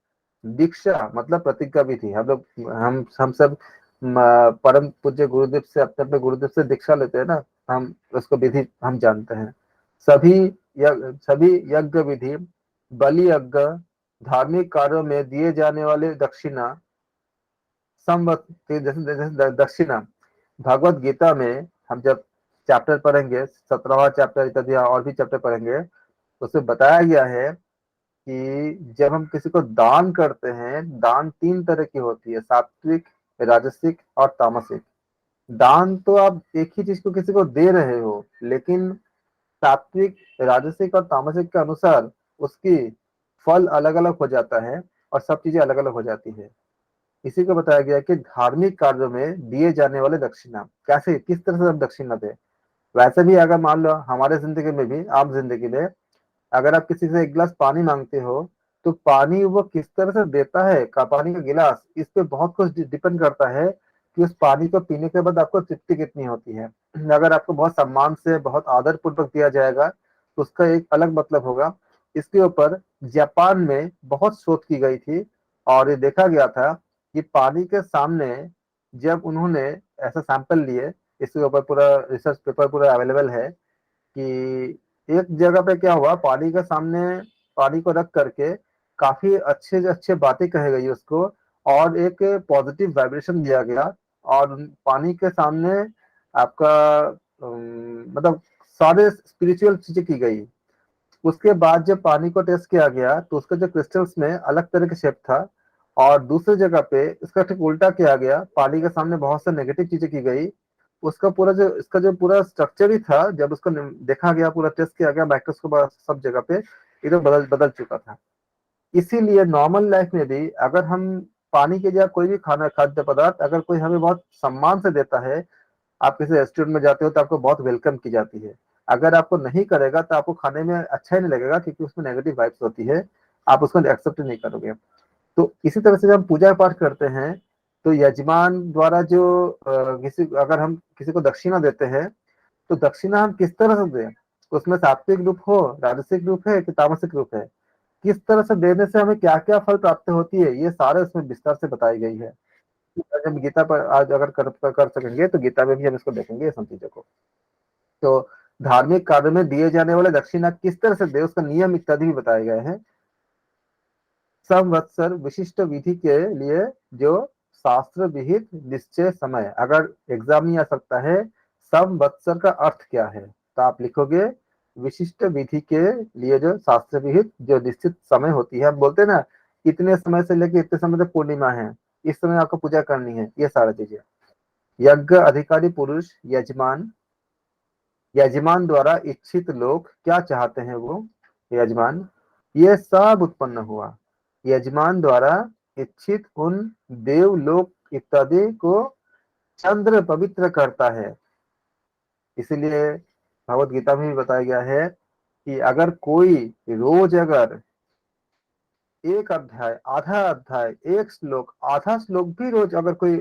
दीक्षा मतलब प्रतिज्ञा भी थी, हम लोग हम सब परम पूज्य गुरुदेव से अपने अपने गुरुदेव से दीक्षा लेते हैं ना, हम उसको विधि हम जानते हैं। सभी सभी यज्ञ विधि, बलि यज्ञ, धार्मिक कार्यों में दिए जाने वाले दक्षिणा, संवत जैसे जैसे दक्षिणा, भगवत गीता में हम जब चैप्टर पढ़ेंगे, 17वां चैप्टर इत्यादि और भी चैप्टर पढ़ेंगे, तो उसमें बताया गया है कि जब हम किसी को दान करते हैं, दान 3 तरह की होती है, सात्विक, राजसिक और तामसिक। दान तो आप एक ही चीज को किसी को दे रहे हो, लेकिन सात्विक, राजसिक और तामसिक के अनुसार उसकी फल अलग अलग हो जाता है और सब चीजें अलग अलग हो जाती है। इसी को बताया गया कि धार्मिक कार्यों में दिए जाने वाले दक्षिणा, कैसे किस तरह से हम दक्षिणा दें। वैसे भी अगर मान लो हमारे जिंदगी में भी, आम जिंदगी में, अगर आप किसी से एक गिलास पानी मांगते हो, तो पानी वो किस तरह से देता है का पानी का गिलास, इस पे बहुत कुछ डिपेंड करता है कि उस पानी को पीने के बाद आपको तृप्ति कितनी होती है। अगर आपको बहुत सम्मान से, बहुत आदर पूर्वक दिया जाएगा, तो उसका एक अलग मतलब होगा। इसके ऊपर जापान में बहुत शोध की गई थी और ये देखा गया था कि पानी के सामने जब उन्होंने ऐसा सैंपल लिए, इसके ऊपर पूरा रिसर्च पेपर पूरा अवेलेबल है, कि एक जगह पे क्या हुआ, पानी के सामने पानी को रख करके काफी अच्छे अच्छे बातें कही गई उसको, और एक पॉजिटिव वाइब्रेशन दिया गया, और पानी के सामने आपका मतलब सारे स्पिरिचुअल चीजें की गई। उसके बाद जब पानी को टेस्ट किया गया, तो उसका जो क्रिस्टल्स में अलग तरह के शेप था, और दूसरी जगह पे इसका ठीक उल्टा किया गया, पानी के सामने बहुत से नेगेटिव चीजें की गई। उसका पूरा जो इसका जो पूरा स्ट्रक्चर ही था, जब उसको देखा गया, पूरा टेस्ट किया गया माइक्रोस्कोप सब जगह पे, एकदम बदल बदल चुका था। इसीलिए नॉर्मल लाइफ में भी अगर हम पानी के जगह कोई भी खाना, खाद्य पदार्थ, अगर कोई हमें बहुत सम्मान से देता है, आप किसी रेस्टोरेंट में जाते हो तो आपको बहुत वेलकम की जाती है। अगर आपको नहीं करेगा तो आपको खाने में अच्छा ही नहीं लगेगा, क्योंकि उसमें नेगेटिव वाइब्स होती है, आप उसको एक्सेप्ट नहीं करोगे। तो इसी तरह से जब हम पूजा पाठ करते हैं, तो यजमान द्वारा जो किसी, अगर हम किसी को दक्षिणा देते हैं, तो दक्षिणा हम किस तरह से दें, उसमें सात्विक रूप हो, राजसिक रूप है कि तामसिक रूप है, किस तरह से देने से हमें क्या क्या फल प्राप्त होती है, ये सारे उसमें विस्तार से बताई गई है। जब गीता पर आज अगर कर सकेंगे, तो गीता में भी हम इसको देखेंगे ये सब चीजों को। तो धार्मिक कार्य में दिए जाने वाले दक्षिणा किस तरह से दे, उसका नियम इत्यादि भी बताए गए हैं। संवत्सर विशिष्ट विधि के लिए जो शास्त्र विहित निश्चय समय, अगर एग्जाम में आ सकता है संवत्सर का अर्थ क्या है, तो आप लिखोगे विशिष्ट विधि के लिए जो शास्त्र विहित जो निश्चित समय होती है। हम बोलते हैं ना, इतने समय से लेके इतने समय तक पूर्णिमा है, इस समय आपको पूजा करनी है, ये सारी चीजें। यज्ञ अधिकारी पुरुष, यजमान, यजमान द्वारा इच्छित लोग क्या चाहते हैं वो यजमान, ये सब उत्पन्न हुआ। यजमान द्वारा इच्छित उन देवलोक इत्यादि को चंद्र पवित्र करता है। इसलिए भगवत गीता में भी बताया गया है कि अगर कोई रोज अगर एक अध्याय, आधा अध्याय, एक श्लोक, आधा श्लोक भी रोज अगर कोई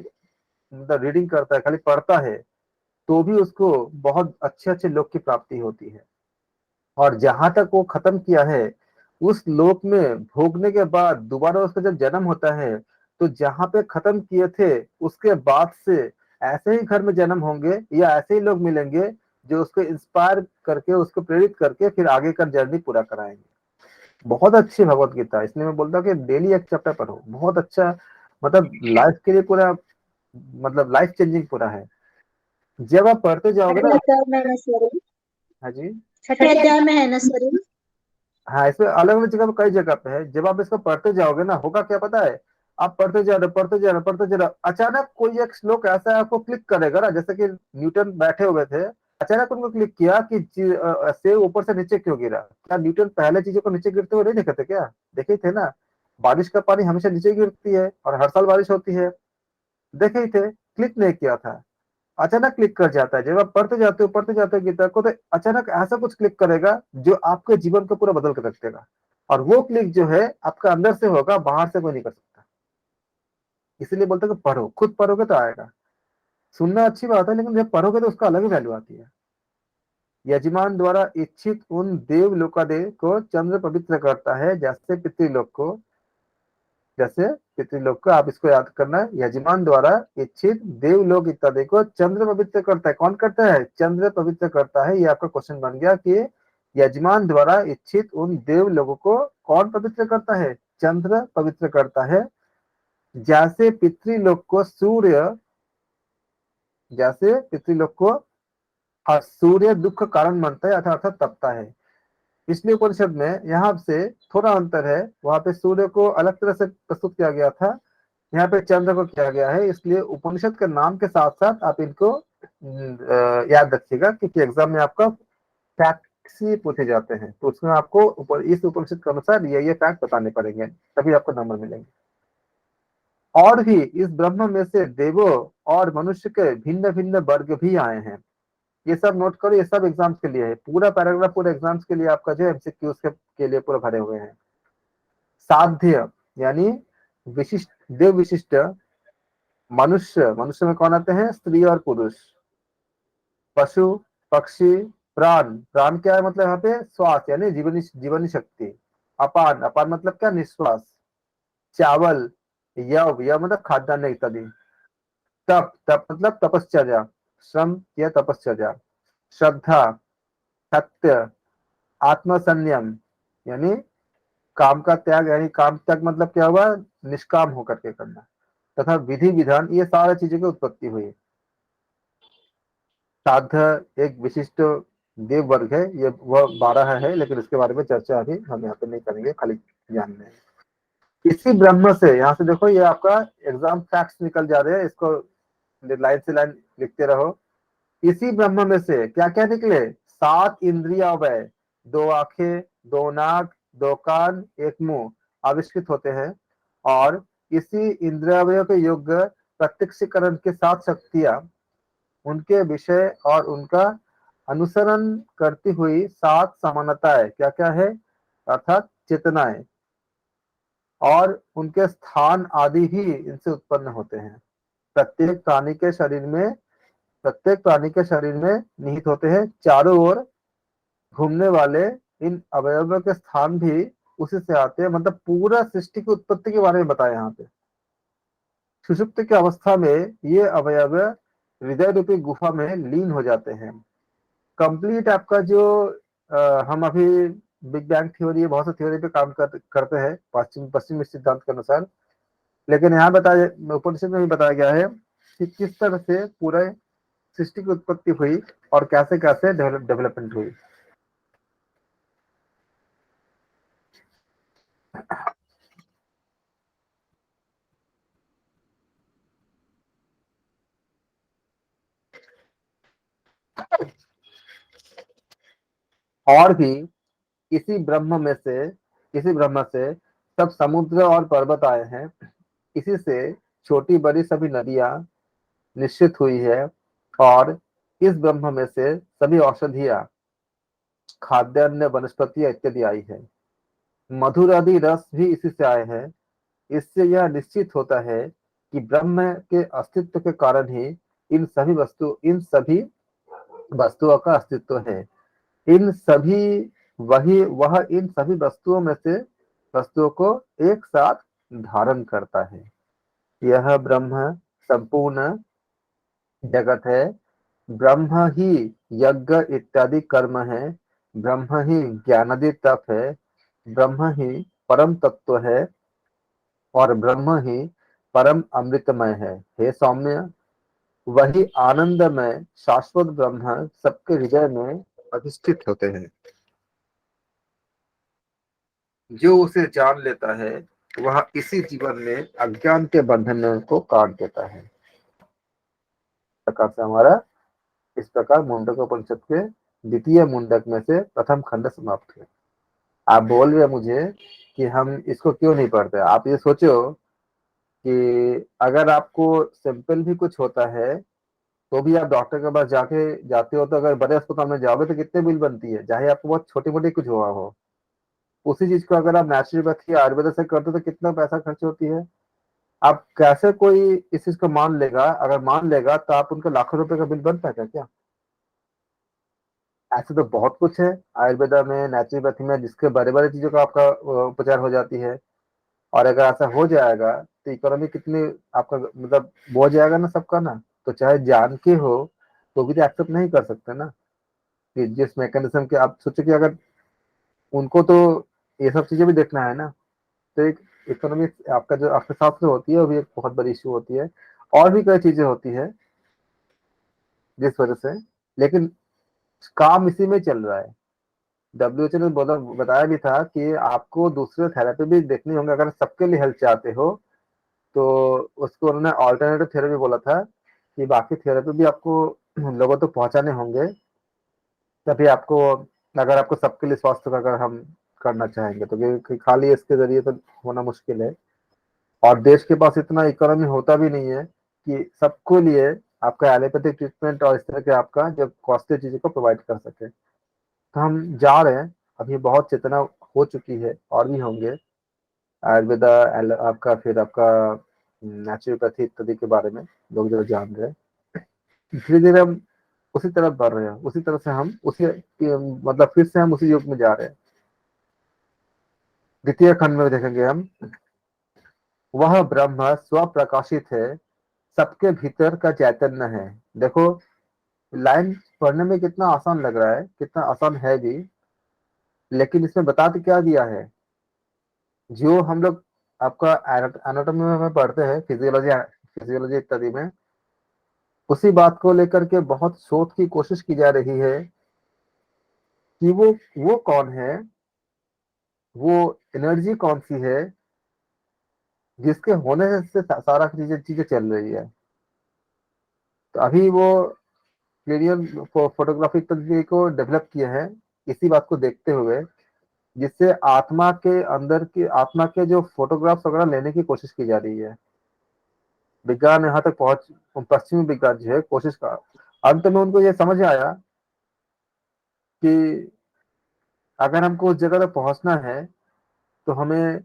मतलब रीडिंग करता है, खाली पढ़ता है, तो भी उसको बहुत अच्छे अच्छे लोक की प्राप्ति होती है। और जहां तक वो खत्म किया है, उस लोक में भोगने के बाद दोबारा उसका जब जन्म होता है, तो जहां पे खत्म किए थे उसके बाद से ऐसे ही घर में जन्म होंगे, या ऐसे ही लोग मिलेंगे जो उसको इंस्पायर करके, उसको प्रेरित करके फिर आगे का जर्नी पूरा कराएंगे। बहुत अच्छी भगवत गीता, इसलिए मैं बोलता हूँ कि डेली एक चैप्टर पढ़ो, बहुत अच्छा, मतलब लाइफ के लिए पूरा, मतलब लाइफ चेंजिंग पूरा है। जब आप पढ़ते जाओगे ना। हाँ जी,
छठे अध्याय में है ना सर?
हाँ, इसमें अलग अलग जगह पे, कई जगह पे है। जब आप इसको पढ़ते जाओगे ना, होगा क्या पता है, आप पढ़ते जा रहे, पढ़ते जा रहे, पढ़ते जा रहे, अचानक कोई एक श्लोक ऐसा है आपको क्लिक करेगा ना, जैसे कि न्यूटन बैठे हुए थे, अचानक उनको क्लिक किया कि सेब ऊपर से नीचे क्यों गिरा। क्या न्यूटन पहले चीजों को नीचे गिरते हुए नहीं देखे थे क्या? देखे थे ना, बारिश का पानी हमेशा नीचे गिरती है और हर साल बारिश होती है, देखे ही थे, क्लिक नहीं किया था। अचानक क्लिक कर जाता है। जब आप पढ़ते जाते हो गीता को, तो अचानक ऐसा कुछ क्लिक करेगा जो आपके जीवन को पूरा बदल कर रख देगा। और वो क्लिक जो है आपका अंदर से होगा, बाहर से कोई नहीं कर सकता। इसलिए बोलते हैं कि पढ़ो, खुद पढ़ोगे तो आएगा। सुनना अच्छी बात है, लेकिन जब पढ़ोगे तो उसका अलग ही वैल्यू आती है। यजमान द्वारा इच्छित उन देवलोकादेव को चंद्र पवित्र करता है, जैसे पितृलोक को, जैसे पितृलोक को। आप इसको याद करना है, यजमान द्वारा इच्छित देवलोक इत्यादि को चंद्र पवित्र करता है। कौन करता है? चंद्र पवित्र करता है। ये आपका क्वेश्चन बन गया कि यजमान द्वारा इच्छित उन देव लोगों को कौन पवित्र करता है? चंद्र पवित्र करता है। जैसे पितृलोक को सूर्य, जैसे पितृलोक को सूर्य दुख कारण मानता है अर्थात तपता है। इसलिए उपनिषद में यहाँ से थोड़ा अंतर है, वहां पे सूर्य को अलग तरह से प्रस्तुत किया गया था, यहाँ पे चंद्र को किया गया है। इसलिए उपनिषद के नाम के साथ साथ आप इनको याद रखिएगा, क्योंकि एग्जाम में आपका फैक्ट्स ही पूछे जाते हैं, तो उसमें आपको इस उपनिषद के अनुसार ये फैक्ट बताने पड़ेंगे, तभी आपको नंबर मिलेंगे। और भी इस ब्रह्म में से देवों और मनुष्य के भिन्न भिन्न वर्ग भी आए हैं। ये सब नोट करो, ये सब एग्जाम्स के लिए है, पूरा पैराग्राफ पूरे एग्जाम्स के लिए आपका जो एमसीक्यूज के लिए पूरा भरे हुए हैं। साध्य यानी विशिष्ट, देव विशिष्ट। मनुष्य, मनुष्य में कौन आते हैं? स्त्री और पुरुष। पशु, पक्षी, प्राण, प्राण क्या है मतलब यहाँ पे? श्वास यानी जीवनी शक्ति। अपान, अपान मतलब क्या? निश्वास। चावल, यव, यव मतलब खाद्यान्न इत्यादि। तप, तप मतलब तपश्चर्या, श्रम या तपश्चर्या। श्रद्धा, सत्य, आत्मसंयम यानी काम का त्याग, यानी काम त्याग मतलब क्या हुआ? निष्काम होकर के करना। तथा विधि विधान, ये सारी चीजों की उत्पत्ति हुई। साध्य एक विशिष्ट देव वर्ग है, ये वह 12 है, लेकिन इसके बारे में चर्चा अभी हम यहाँ पे नहीं करेंगे, खाली जानना है। इसी ब्रह्म से, यहाँ से देखो ये आपका एग्जाम फैक्ट्स निकल जा रहे हैं, इसको लाइन से लाइन लिखते रहो। इसी ब्रह्म में से क्या क्या निकले? 7 इंद्रिया वय, 2 आंखें, 2 नाक, 2 कान, 1 मुंह आविष्कृत होते हैं। और इसी इंद्रियावयों के योग्य प्रत्यक्षीकरण के साथ शक्तियां, उनके विषय और उनका अनुसरण करती हुई 7 समानताएं क्या क्या है? अर्थात चेतनाएं, और उनके स्थान आदि ही इनसे उत्पन्न होते हैं। प्रत्येक प्राणी के शरीर में, प्रत्येक प्राणी के शरीर में निहित होते हैं। चारों ओर घूमने वाले इन अवयवों के स्थान भी उसी से आते हैं। मतलब पूरा सृष्टि की उत्पत्ति के बारे में बताया यहाँ पे। सुषुप्त की अवस्था में ये अवयव हृदय रूपी गुफा में लीन हो जाते हैं। कंप्लीट आपका जो हम अभी बिग बैंग थ्योरी, बहुत सी थ्योरी पे काम करते हैं पश्चिमी सिद्धांत के अनुसार, लेकिन यहाँ बताया, उपनिषद में भी बताया गया है कि किस तरह से पूरे सृष्टि की उत्पत्ति हुई और कैसे कैसे डेवलपमेंट हुई। और भी इसी ब्रह्म में से, इसी ब्रह्म से सब समुद्र और पर्वत आए हैं। इसी से छोटी बड़ी सभी नदियां निश्चित हुई है। और इस ब्रह्म में से सभी औषधियां, खाद्यान्न, वनस्पतियां इत्यादि आई है। मधुर आदि रस भी इसी से आए हैं। इससे यह निश्चित होता है कि ब्रह्म के अस्तित्व के कारण ही इन सभी वस्तुओं का अस्तित्व है। इन सभी वह इन सभी वस्तुओं में से वस्तुओं को एक साथ धारण करता है। यह ब्रह्म संपूर्ण जगत है। ब्रह्म ही यज्ञ इत्यादि कर्म है। ब्रह्म ही ज्ञानादि तप है। ब्रह्म ही परम तत्व है और ब्रह्म ही परम अमृतमय है। हे सौम्य, वही आनंदमय शाश्वत ब्रह्म सबके हृदय में अधिष्ठित होते हैं। जो उसे जान लेता है वह इसी जीवन में अज्ञान के बंधन को काट देता है। प्रकार से हमारा इस प्रकार मुंडक उपनिषद के द्वितीय मुंडक में से प्रथम खंड समाप्त हुए। आप बोल रहे मुझे कि हम इसको क्यों नहीं पढ़ते। आप ये सोचो कि अगर आपको सिंपल भी कुछ होता है तो भी आप डॉक्टर के पास जाते हो, तो अगर बड़े अस्पताल में जाओगे तो कितने बिल बनती है, चाहे आपको बहुत छोटी मोटी कुछ हुआ हो। उसी चीज को अगर आप नेचुरोपैथी आयुर्वेद से करते हो तो कितना पैसा खर्च होती है। आप कैसे कोई इस चीज को मान लेगा? अगर मान लेगा तो आप उनका लाखों रुपए का बिल बन पाएगा क्या? ऐसे तो बहुत कुछ है आयुर्वेद में, नेचुरोपैथी में, जिसके बड़े बड़े चीजों का आपका उपचार हो जाती है। और अगर ऐसा हो जाएगा तो इकोनॉमी कितनी आपका मतलब वो हो जाएगा ना सबका ना। तो चाहे जान के हो तो भी तो एक्सेप्ट नहीं कर सकते ना, कि जिस मैकेनिज्म के आप सोचो कि अगर उनको तो ये सब चीजें भी देखना है ना। तो एक इकोनॉमी आपका जो अर्थशास्त्र होती है वो भी एक बहुत बड़ी इशू होती है, और भी कई चीजें होती है जिस वजह से, लेकिन काम इसी में चल रहा है। डब्ल्यूएचओ ने बोला, बताया भी था कि आपको दूसरे थेरेपी भी देखनी होंगे अगर सबके लिए हेल्प चाहते हो। तो उसको उन्होंने ऑल्टरनेटिव थेरेपी बोला था कि बाकी थेरेपी भी आपको लोगों तक पहुंचाने होंगे, तभी आपको, अगर आपको सबके लिए स्वास्थ्य का अगर हम करना चाहेंगे तो, क्योंकि खाली इसके जरिए तो होना मुश्किल है, और देश के पास इतना इकोनॉमी होता भी नहीं है कि सबको लिए आपका एलोपैथिक ट्रीटमेंट और इस तरह के आपका जो कॉस्टली चीजों को प्रोवाइड कर सके। तो हम जा रहे हैं, अभी बहुत चेतना हो चुकी है और भी होंगे। आयुर्वेदा, आपका फिर आपका नेचुरोपैथी इत्यादि के बारे में लोग जो जान रहे हैं, धीरे धीरे हम उसी तरफ बढ़ रहे हैं, उसी तरह से हम उसी मतलब फिर से हम उसी युग में जा रहे हैं। द्वितीय खंड में देखेंगे हम, वह ब्रह्म स्वप्रकाशित है, सबके भीतर का चैतन्य है। देखो लाइन पढ़ने में कितना आसान लग रहा है, कितना आसान है भी, लेकिन इसमें बता के क्या दिया है, जो हम लोग आपका एनाटॉमी में पढ़ते हैं, फिजियोलॉजी फिजियोलॉजी इत्यादि में, उसी बात को लेकर के बहुत शोध की कोशिश की जा रही है कि वो कौन है, वो एनर्जी कौन सी है जिसके होने से सारा चीजें चीजें चल रही है। तो अभी वो क्लिनिकल फोटोग्राफी इत्यादि को डेवलप किए हैं इसी बात को देखते हुए, जिससे आत्मा के अंदर की, आत्मा के जो फोटोग्राफ्स वगैरह लेने की कोशिश की जा रही है। विज्ञान यहाँ तक पहुंच, पश्चिमी विज्ञान जो है कोशिश का, अंत में उनको ये समझ आया कि अगर हमको उस जगह तक पहुंचना है तो हमें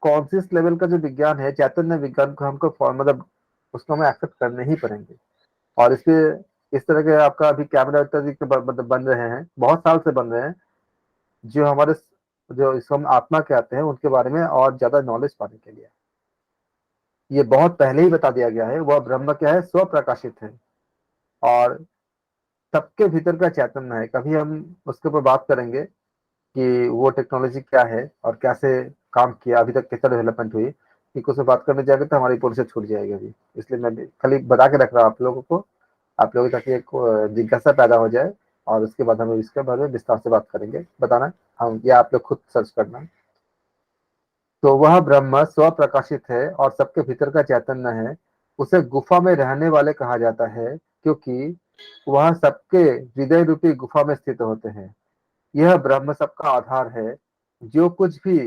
कॉन्शियस लेवल का जो विज्ञान है, चैतन्य विज्ञान को हमको मतलब उसको हमें एक्सेप्ट करने ही पड़ेंगे। और इस तरह के आपका अभी कैमरा इत्यादि के मतलब बन रहे हैं, बहुत साल से बन रहे हैं, जो हमारे जो इसको हम आत्मा कहते हैं उनके बारे में और ज्यादा नॉलेज पाने के लिए। ये बहुत पहले ही बता दिया गया है, वह ब्रह्म क्या है, स्वप्रकाशित है और सबके भीतर का चैतन्य है। कभी हम उसके ऊपर बात करेंगे कि वो टेक्नोलॉजी क्या है और कैसे काम किया, अभी तक कैसा डेवलपमेंट हुई, कि कुछ बात करने जाएंगे तो हमारी पूरी से छूट जाएगी अभी। इसलिए मैं खाली बता के रख रहा हूँ आप लोगों को, आप लोगों ताकि एक जिज्ञासा पैदा हो जाए, और उसके बाद हम इसके बारे में विस्तार से बात करेंगे, बताना हम, या आप लोग खुद सर्च करना। तो वह ब्रह्म स्वप्रकाशित है और सबके भीतर का चैतन्य है। उसे गुफा में रहने वाले कहा जाता है, क्योंकि वह सबके हृदय रूपी गुफा में स्थित होते हैं। यह ब्रह्म सबका आधार है। जो कुछ भी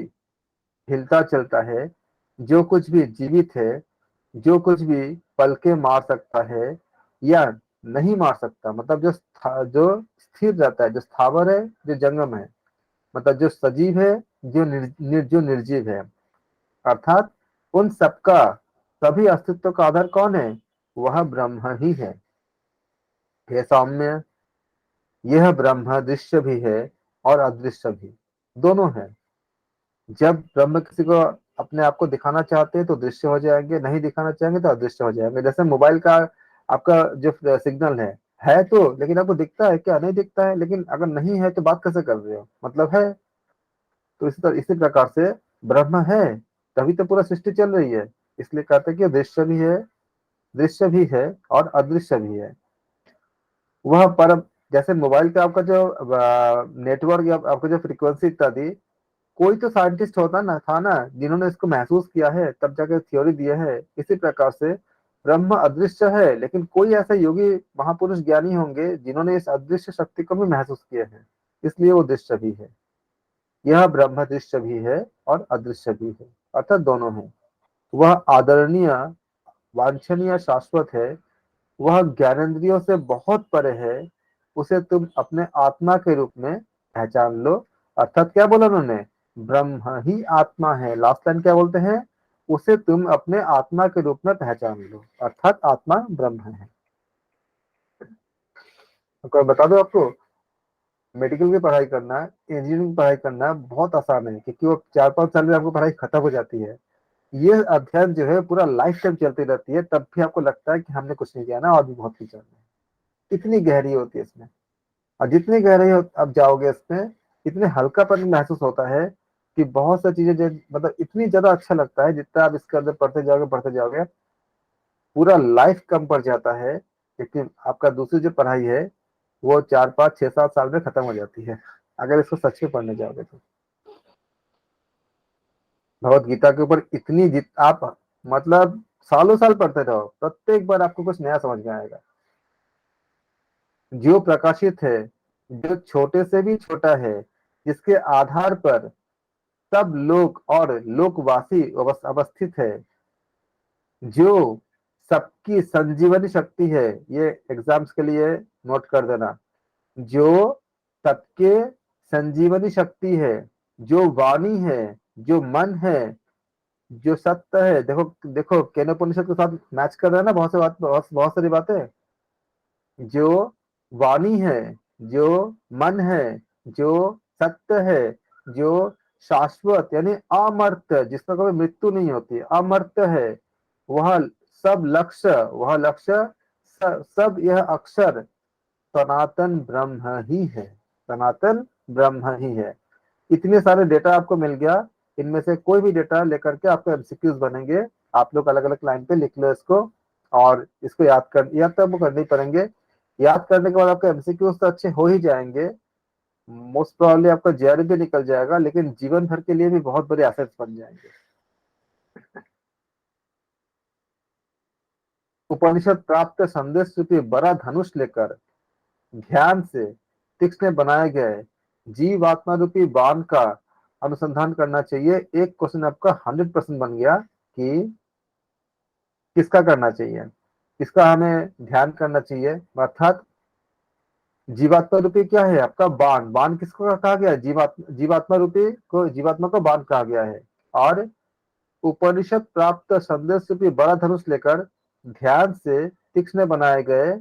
हिलता चलता है, जो कुछ भी जीवित है, जो कुछ भी पलके मार सकता है या नहीं मार सकता, मतलब जो स्थिर रहता है, जो स्थावर है, जो जंगम है, मतलब जो सजीव है, जो निर्जीव है, अर्थात उन सबका, सभी अस्तित्व का आधार कौन है, वह ब्रह्म ही है। हे सौम्य, यह ब्रह्म दृश्य भी है और अदृश्य भी, दोनों है। जब ब्रह्म किसी को अपने आप को दिखाना चाहते हैं तो दृश्य हो जाएंगे, नहीं दिखाना चाहेंगे तो अदृश्य हो जाएंगे। जैसे मोबाइल का आपका जो सिग्नल है तो, लेकिन आपको दिखता है क्या, नहीं दिखता है, लेकिन अगर नहीं है तो बात कैसे कर रहे हो, मतलब है। तो इसी प्रकार से ब्रह्म है, तभी तो पूरा सृष्टि चल रही है। इसलिए कहते हैं कि दृश्य भी है और अदृश्य भी है। वह परम, जैसे मोबाइल का आपका जो नेटवर्क या आपका जो फ्रीक्वेंसी इत्यादि, कोई तो साइंटिस्ट होता ना, था ना, जिन्होंने इसको महसूस किया है, तब जाके थ्योरी दिया है। इसी प्रकार से ब्रह्म अदृश्य है, लेकिन कोई ऐसे योगी महापुरुष ज्ञानी होंगे जिन्होंने इस अदृश्य शक्ति को भी महसूस किया है, इसलिए वो दृश्य भी है। यह ब्रह्म दृश्य भी है और अदृश्य भी है, अर्थात दोनों है। वह आदरणीय, वांछनीय, शाश्वत है। वह ज्ञानेंद्रियों से बहुत परे है। उसे तुम अपने आत्मा के रूप में पहचान लो। अर्थात क्या बोला उन्होंने, ब्रह्म ही आत्मा है। लास्ट लाइन क्या बोलते हैं, उसे तुम अपने आत्मा के रूप में पहचान लो, अर्थात आत्मा ब्रह्म है। तो बता दो आपको, मेडिकल की पढ़ाई करना, इंजीनियरिंग की पढ़ाई करना बहुत आसान है, क्योंकि वो 4-5 साल में आपको पढ़ाई खत्म हो जाती है। ये अध्ययन जो है पूरा लाइफ टाइम चलती रहती है, तब भी आपको लगता है कि हमने कुछ नहीं किया ना, और भी बहुत कुछ करना है। इतनी गहरी होती है इसमें, और जितनी गहराई आप जाओगे इसमें, इतने हल्कापन महसूस होता है कि बहुत सारी चीजें मतलब इतनी ज्यादा अच्छा लगता है, जितना आप इसके अंदर पढ़ते जाओगे पूरा लाइफ कम पड़ जाता है। लेकिन आपका दूसरी जो पढ़ाई है वो 4 5 6 7 साल में खत्म हो जाती है, अगर इसको सच में पढ़ने जाओगे तो। भगवत गीता के ऊपर इतनी आप मतलब सालों साल पढ़ते रहो, प्रत्येक बार आपको कुछ नया समझ में आएगा। जो प्रकाशित है, जो छोटे से भी छोटा है, जिसके आधार पर सब लोग और लोकवासी अवस्थित है, जो सबकी संजीवनी शक्ति है, ये एग्जाम्स के लिए नोट कर देना, जो सबके संजीवनी शक्ति है, जो वाणी है, जो मन है, जो सत्य है। देखो देखो केनोपनिषद के साथ मैच कर रहा है ना, बहुत सारी बातें। जो वाणी है, जो मन है, जो सत्य है, जो शाश्वत यानी अमर्त्य, जिसका कभी मृत्यु नहीं होती, अमर्त्य है, वह वह लक्ष्य सब यह अक्षर सनातन ब्रह्म ही है, सनातन ब्रह्म ही है। इतने सारे डेटा आपको मिल गया, इनमें से कोई भी डेटा लेकर के आपको एमसीक्यूज बनेंगे। आप लोग अलग अलग लाइन पे लिख लो इसको, और इसको याद तो आपको करने ही पड़ेंगे। याद करने के बाद आपके एमसीक्यूज तो अच्छे हो ही जाएंगे, मोस्ट प्रोबेबली आपका जेआरएफ भी निकल जाएगा, लेकिन जीवन भर के लिए भी बहुत बड़े एसेट्स बन जाएंगे। उपनिषद प्राप्त संदेश रूपी बड़ा धनुष लेकर ध्यान से तीक्ष्ण बनाए गए जीवात्मा रूपी बाण का अनुसंधान करना चाहिए। एक क्वेश्चन आपका 100% बन गया कि किसका करना चाहिए, किसका हमें ध्यान करना चाहिए। अर्थात जीवात्मा रूपी क्या है आपका बाण, बाण किसको कहा गया है, जीवात्मा रूपी को, जीवात्मा को बाण कहा गया है। और उपनिषद प्राप्त संदेश रूपी बड़ा धनुष लेकर ध्यान से तीक्ष्ण बनाए गए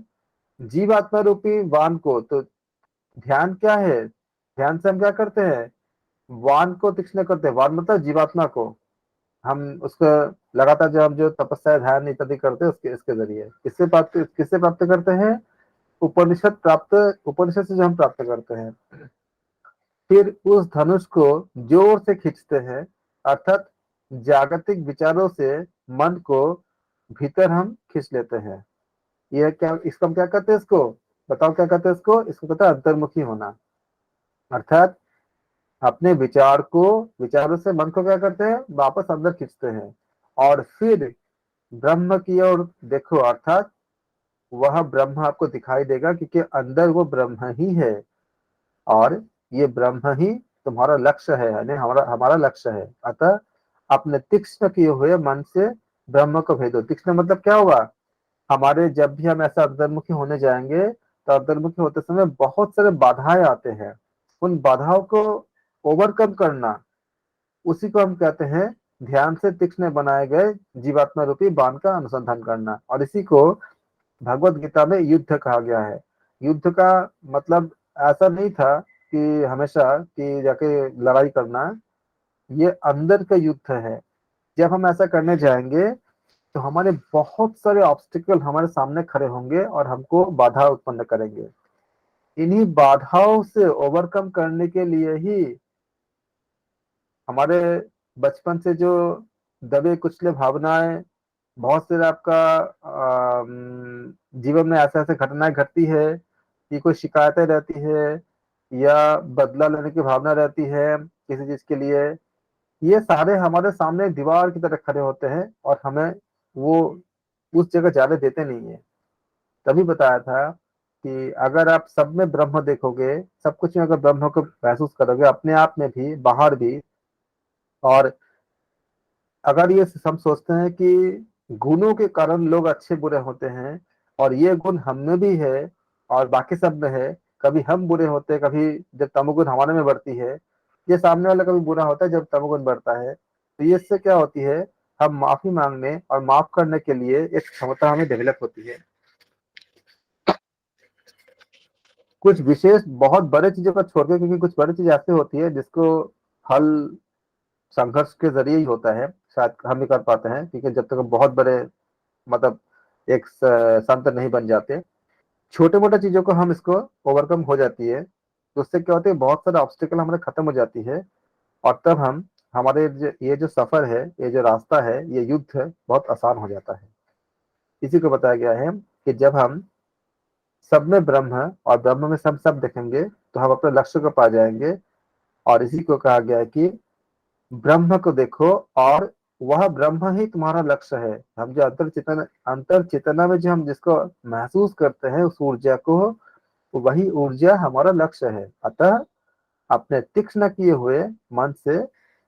जीवात्मा रूपी बाण को, तो ध्यान क्या है, ध्यान से हम क्या करते हैं, वान को तीक्ष्ण करते हैं। वान मतलब जीवात्मा को, हम उसको लगातार जब हम जो तपस्या ध्यान इत्यादि करते हैं उसके इसके जरिए किससे प्राप्त करते हैं, उपनिषद से जो हम प्राप्त करते हैं। फिर उस धनुष को जोर से खींचते हैं, अर्थात जागतिक विचारों से मन को भीतर हम खींच लेते हैं। ये क्या, इसको हम क्या कहते हैं, इसको बताओ क्या कहते हैं, इसको कहते हैं अंतर्मुखी होना। अर्थात अपने विचारों से मन को क्या करते हैं, वापस अंदर खींचते हैं, और फिर ब्रह्म की ओर देखो, अर्थात वह ब्रह्म आपको दिखाई देगा, क्योंकि अंदर वो ब्रह्म ही है, और ये ब्रह्म ही तुम्हारा लक्ष्य है, यानी हमारा हमारा लक्ष्य है। अतः अपने तीक्ष्ण किए हुए मन से ब्रह्म को भेदो। तीक्ष्ण मतलब क्या हुआ, हमारे जब भी हम ऐसा अंतर्मुखी होने जाएंगे, तो अंतर्मुखी होते समय बहुत सारे बाधाएं आते हैं, उन बाधाओं को ओवरकम करना, उसी को हम कहते हैं ध्यान से तीक्ष्ण बनाए गए जीवात्मा रूपी बाण का अनुसंधान करना। और इसी को भगवत गीता में युद्ध कहा गया है। युद्ध का मतलब ऐसा नहीं था कि हमेशा कि जाके लड़ाई करना, ये अंदर का युद्ध है। जब हम ऐसा करने जाएंगे तो हमारे बहुत सारे ऑब्स्टिकल हमारे सामने खड़े होंगे और हमको बाधा उत्पन्न करेंगे। इन्हीं बाधाओं से ओवरकम करने के लिए ही हमारे बचपन से जो दबे कुचले भावनाएं, बहुत से आपका जीवन में ऐसे ऐसे घटनाएं घटती है कि कोई शिकायतें रहती है, या बदला लेने की भावना रहती है किसी चीज के लिए, ये सारे हमारे सामने दीवार की तरह खड़े होते हैं, और हमें वो उस जगह जाने देते नहीं है। तभी बताया था कि अगर आप सब में ब्रह्म देखोगे, सब कुछ में अगर ब्रह्म को महसूस करोगे, अपने आप में भी बाहर भी, और अगर ये हम सोचते हैं कि गुणों के कारण लोग अच्छे बुरे होते हैं, और ये गुण हम में भी है और बाकी सब में है, कभी हम बुरे होते हैं, कभी जब तमोगुण हमारे में बढ़ती है, ये सामने वाला कभी बुरा होता है जब तमोगुण बढ़ता है, तो ये इससे क्या होती है, हम माफी मांगने और माफ करने के लिए एक क्षमता हमें डेवलप होती है। कुछ विशेष बहुत बड़े चीजों को छोड़ के, क्योंकि कुछ बड़ी चीज ऐसी होती है जिसको हल संघर्ष के जरिए ही होता है, शायद हम भी कर पाते हैं, क्योंकि जब तक हम बहुत बड़े मतलब एक संत नहीं बन जाते, छोटे मोटे चीजों को हम इसको ओवरकम हो जाती है, तो उससे क्या होता है, बहुत सारे ऑब्स्टिकल हमारे खत्म हो जाती है, और तब हम हमारे ये जो सफर है, ये जो रास्ता है, ये युद्ध है, बहुत आसान हो जाता है। इसी को बताया गया है कि जब हम सब में ब्रह्म है और ब्रह्म में सब सब देखेंगे तो हम अपने लक्ष्य को पा जाएंगे। और इसी को कहा गया है कि ब्रह्म को देखो और वह ब्रह्म ही तुम्हारा लक्ष्य है। हम जो अंतर चेतना में जो हम जिसको महसूस करते हैं उस ऊर्जा को, वही ऊर्जा हमारा लक्ष्य है। अतः अपने तीक्ष्ण किए हुए मन से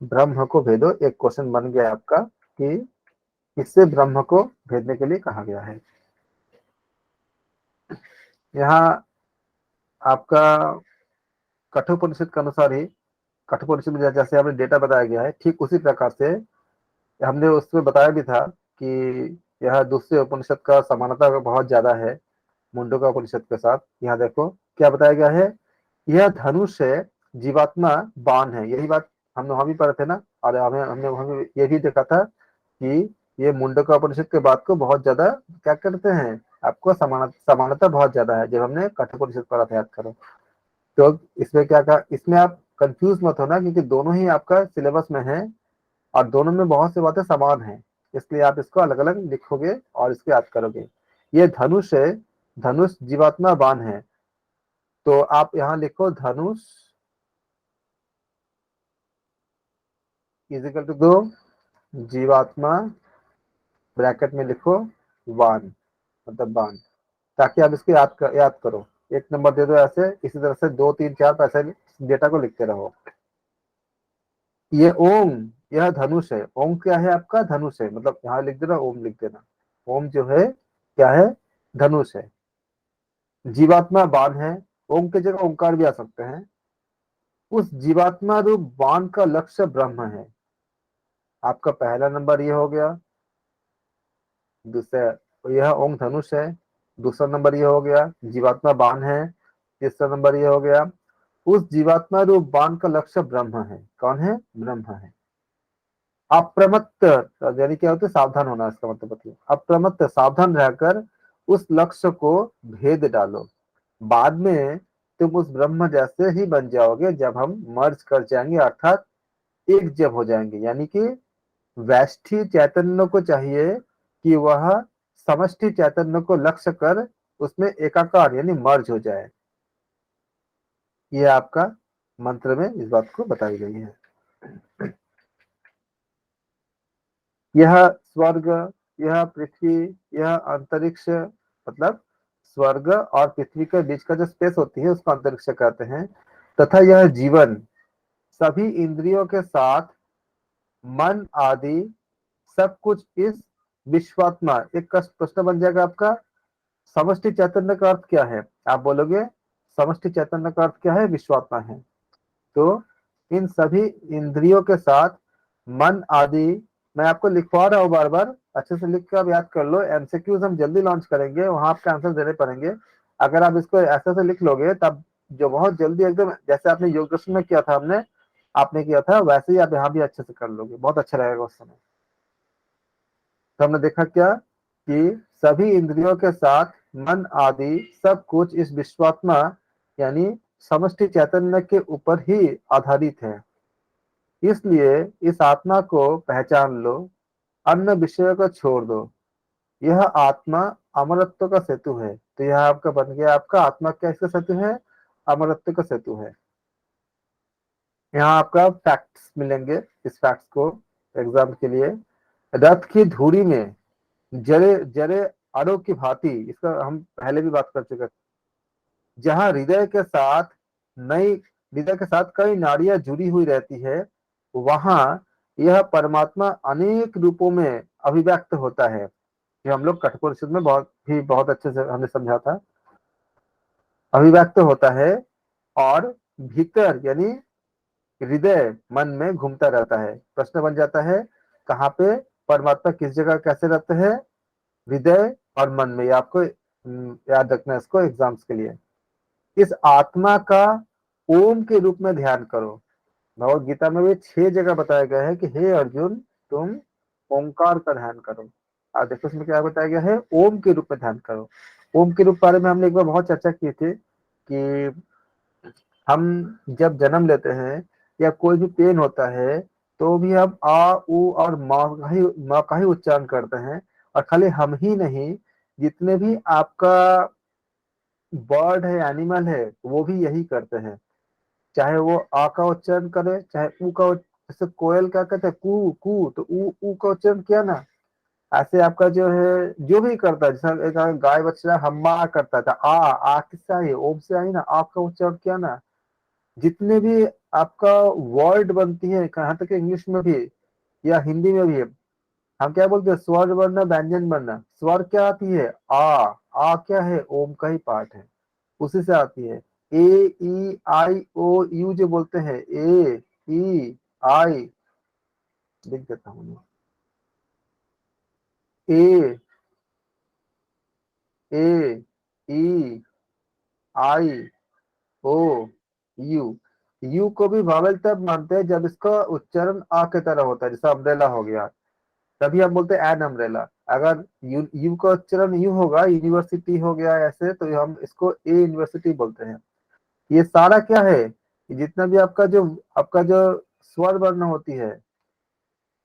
ब्रह्म को भेदो। एक क्वेश्चन बन गया आपका कि इससे ब्रह्म को भेदने के लिए कहा गया है। यहाँ आपका कठोपनिषद के अनुसार ही, कठोपनिषद में जैसे हमने डेटा बताया गया है, ठीक उसी प्रकार से हमने उसमें बताया भी था कि यह दूसरे उपनिषद का समानता बहुत ज्यादा है मुंडका उपनिषद के साथ। यहाँ देखो क्या बताया गया है, यह धनुष है, जीवात्मा बाण है। यही बात हम वहां भी पढ़े थे ना, और हमें हमने वहां भी ये भी देखा था कि ये मुंडका उपनिषद के बात को बहुत ज्यादा क्या करते हैं, आपको समानता बहुत ज्यादा है। जब हमने कठोपनिषद पढ़ा था, याद करो। तो इसमें क्या कहा, इसमें आप कंफ्यूज मत होना, क्योंकि दोनों ही आपका सिलेबस में है और दोनों में बहुत सी बातें समान हैं, इसलिए आप इसको अलग अलग लिखोगे और इसको याद करोगे। ये धनुष है, धनुष जीवात्मा बाण है, तो आप यहाँ लिखो धनुष इजिकल टू 2, जीवात्मा ब्रैकेट में लिखो बाण, मतलब बाण, ताकि आप इसको याद करो। एक नंबर दे दो ऐसे, इसी तरह से 2 3 4 ऐसे डेटा को लिखते रहो। ये ओम, यह धनुष है। ओम क्या है आपका, धनुष है, मतलब यहाँ लिख देना, ओम लिख देना। ओम जो है क्या है, धनुष है। जीवात्मा बाण है, ओम की जगह ओंकार भी आ सकते हैं। उस जीवात्मा रूप बाण का लक्ष्य ब्रह्म है। आपका पहला नंबर ये हो गया। दूसरा, यह ओम धनुष है। दूसरा नंबर ये हो गया, जीवात्मा बाण है। तीसरा नंबर ये हो गया, उस जीवात्मा रूप बाण का लक्ष्य ब्रह्म है। कौन है, ब्रह्म है। अप्रमत्त यानी क्या होता है, सावधान होना, इसका मतलब बताइए। अप्रमत्त, सावधान रहकर उस लक्ष्य को भेद डालो। बाद में तुम उस ब्रह्म जैसे ही बन जाओगे जब हम मर्ज कर जाएंगे, अर्थात एक जब हो जाएंगे। यानी कि वैष्ठी चैतन्य को चाहिए कि वह समष्टि चैतन्य को लक्ष्य कर उसमें एकाकार यानी मर्ज हो जाए। ये आपका मंत्र में इस बात को बताई गई है। यह स्वर्ग, यह पृथ्वी, यह अंतरिक्ष, मतलब स्वर्ग और पृथ्वी के बीच का जो स्पेस होती है उसको अंतरिक्ष कहते हैं। तथा यह जीवन सभी इंद्रियों के साथ मन आदि सब कुछ इस विश्वात्मा। एक प्रश्न बन जाएगा आपका, समष्टि चैतन्य का अर्थ क्या है? आप बोलोगे समष्टि चैतन्य का अर्थ क्या है, विश्वात्मा है। तो इन सभी इंद्रियों के साथ मन आदि, मैं आपको लिखवा रहा हूँ बार बार, अच्छे से लिख कर आप याद कर लो। एमसीक्यूज हम जल्दी लॉन्च करेंगे, वहां आपके आंसर देने पड़ेंगे। अगर आप इसको ऐसे से लिख लोगे तब जो बहुत जल्दी एकदम, जैसे आपने योग दर्शन में किया था, आपने किया था, वैसे ही आप यहाँ भी अच्छे से कर लोगे, बहुत अच्छा रहेगा उस समय। तो हमने देखा क्या कि सभी इंद्रियों के साथ मन आदि सब कुछ इस विश्वात्मा यानी समष्टि चैतन्य के ऊपर ही आधारित है। इसलिए इस आत्मा को पहचान लो, अन्य विषयों को छोड़ दो। यह आत्मा अमरत्व का सेतु है। तो यह आपका बन गया, आपका आत्मा क्या इसका सेतु है, अमरत्व का सेतु है। यहाँ आपका फैक्ट्स मिलेंगे, इस फैक्ट्स को एग्जाम के लिए। रथ की धुरी में जरे जरे अणु की भांति, इसका हम पहले भी बात कर चुके हैं। जहां हृदय के साथ कई नाड़ियां जुड़ी हुई रहती है, वहां यह परमात्मा अनेक रूपों में अभिव्यक्त होता है। ये हम लोग कठोपनिषद में बहुत अच्छे से हमने समझा था। अभिव्यक्त होता है और भीतर यानी हृदय मन में घूमता रहता है। प्रश्न बन जाता है, कहाँ पे परमात्मा किस जगह कैसे रहते हैं, हृदय और मन में। ये आपको याद रखना है इसको एग्जाम्स के लिए। इस आत्मा का ओम के रूप में ध्यान करो। भगवत गीता में भी 6 जगह बताया गया है कि हे अर्जुन, तुम ओंकार का ध्यान करो। और देखो इसमें क्या बताया गया है, ओम के रूप में ध्यान करो। ओम के रूप बारे में हमने एक बार बहुत चर्चा की थी कि हम जब जन्म लेते हैं या कोई भी पेन होता है तो भी हम आ उ और माँ का ही उच्चारण करते हैं। और खाली हम ही नहीं, जितने भी आपका बर्ड है, एनिमल है, वो भी यही करते हैं। चाहे वो आ का उच्चारण करे, चाहे ऊ का जैसे कोयल क्या कहते हैं, कू कू, तो ऊ का उच्चारण किया ना। ऐसे आपका जो है जो भी करता है, जैसा एक गाय बछड़ा हम्मा करता था, आ किससे आई, ओम से आई ना, आ का उच्चारण किया ना। जितने भी आपका वर्ड बनती है, कहाँ तक इंग्लिश में भी या हिंदी में भी, हम क्या बोलते हैं, स्वर वर्ण व्यंजन वर्ण। स्वर क्या आती है, आ क्या है, ओम का ही पार्ट है, उसी से आती है। ए ई आई ओ यू जो बोलते हैं, ए ई आई, लिख देता हूँ, ए ए ई आई ओ यू। यू को भी वावेल तब मानते हैं जब इसका उच्चारण आ के तरह होता है, जैसे अम्ब्रेला हो गया, तभी हम बोलते हैं एन अम्ब्रेला। अगर यू का उच्चारण यू होगा, यूनिवर्सिटी हो गया ऐसे, तो हम इसको ए यूनिवर्सिटी बोलते हैं। ये सारा क्या है, जितना भी आपका जो स्वर वर्ण होती है,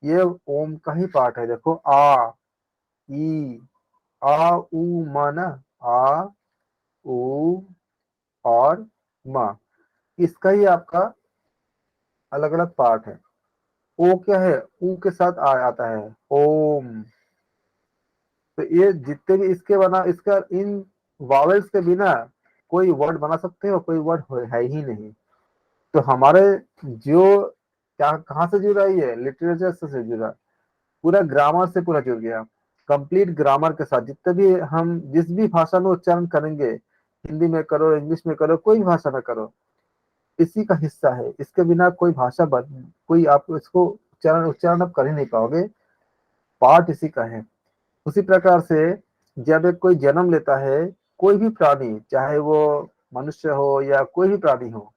ये ओम का ही पार्ट है। देखो आ ई आ उ माना, आ उ और मा, इसका ही आपका अलग अलग पार्ट है। ओ क्या है, ऊ के साथ आता है ओम। तो ये जितने भी इसके बना, इसका इन वावेल्स के बिना कोई वर्ड बना सकते हो, कोई वर्ड है ही नहीं। तो हमारे जो क्या कहाँ से जुड़ा, ये लिटरेचर से जुड़ा, पूरा ग्रामर से पूरा जुड़ गया, कंप्लीट ग्रामर के साथ। जितने भी हम जिस भी भाषा में उच्चारण करेंगे, हिंदी में करो, इंग्लिश में करो, कोई भी भाषा में करो, इसी का हिस्सा है। इसके बिना कोई कोई आप इसको उच्चारण उच्चारण आप कर ही नहीं पाओगे, पार्ट इसी का है। उसी प्रकार से जब एक कोई जन्म लेता है, कोई भी प्राणी, चाहे वो मनुष्य हो या कोई भी प्राणी हो,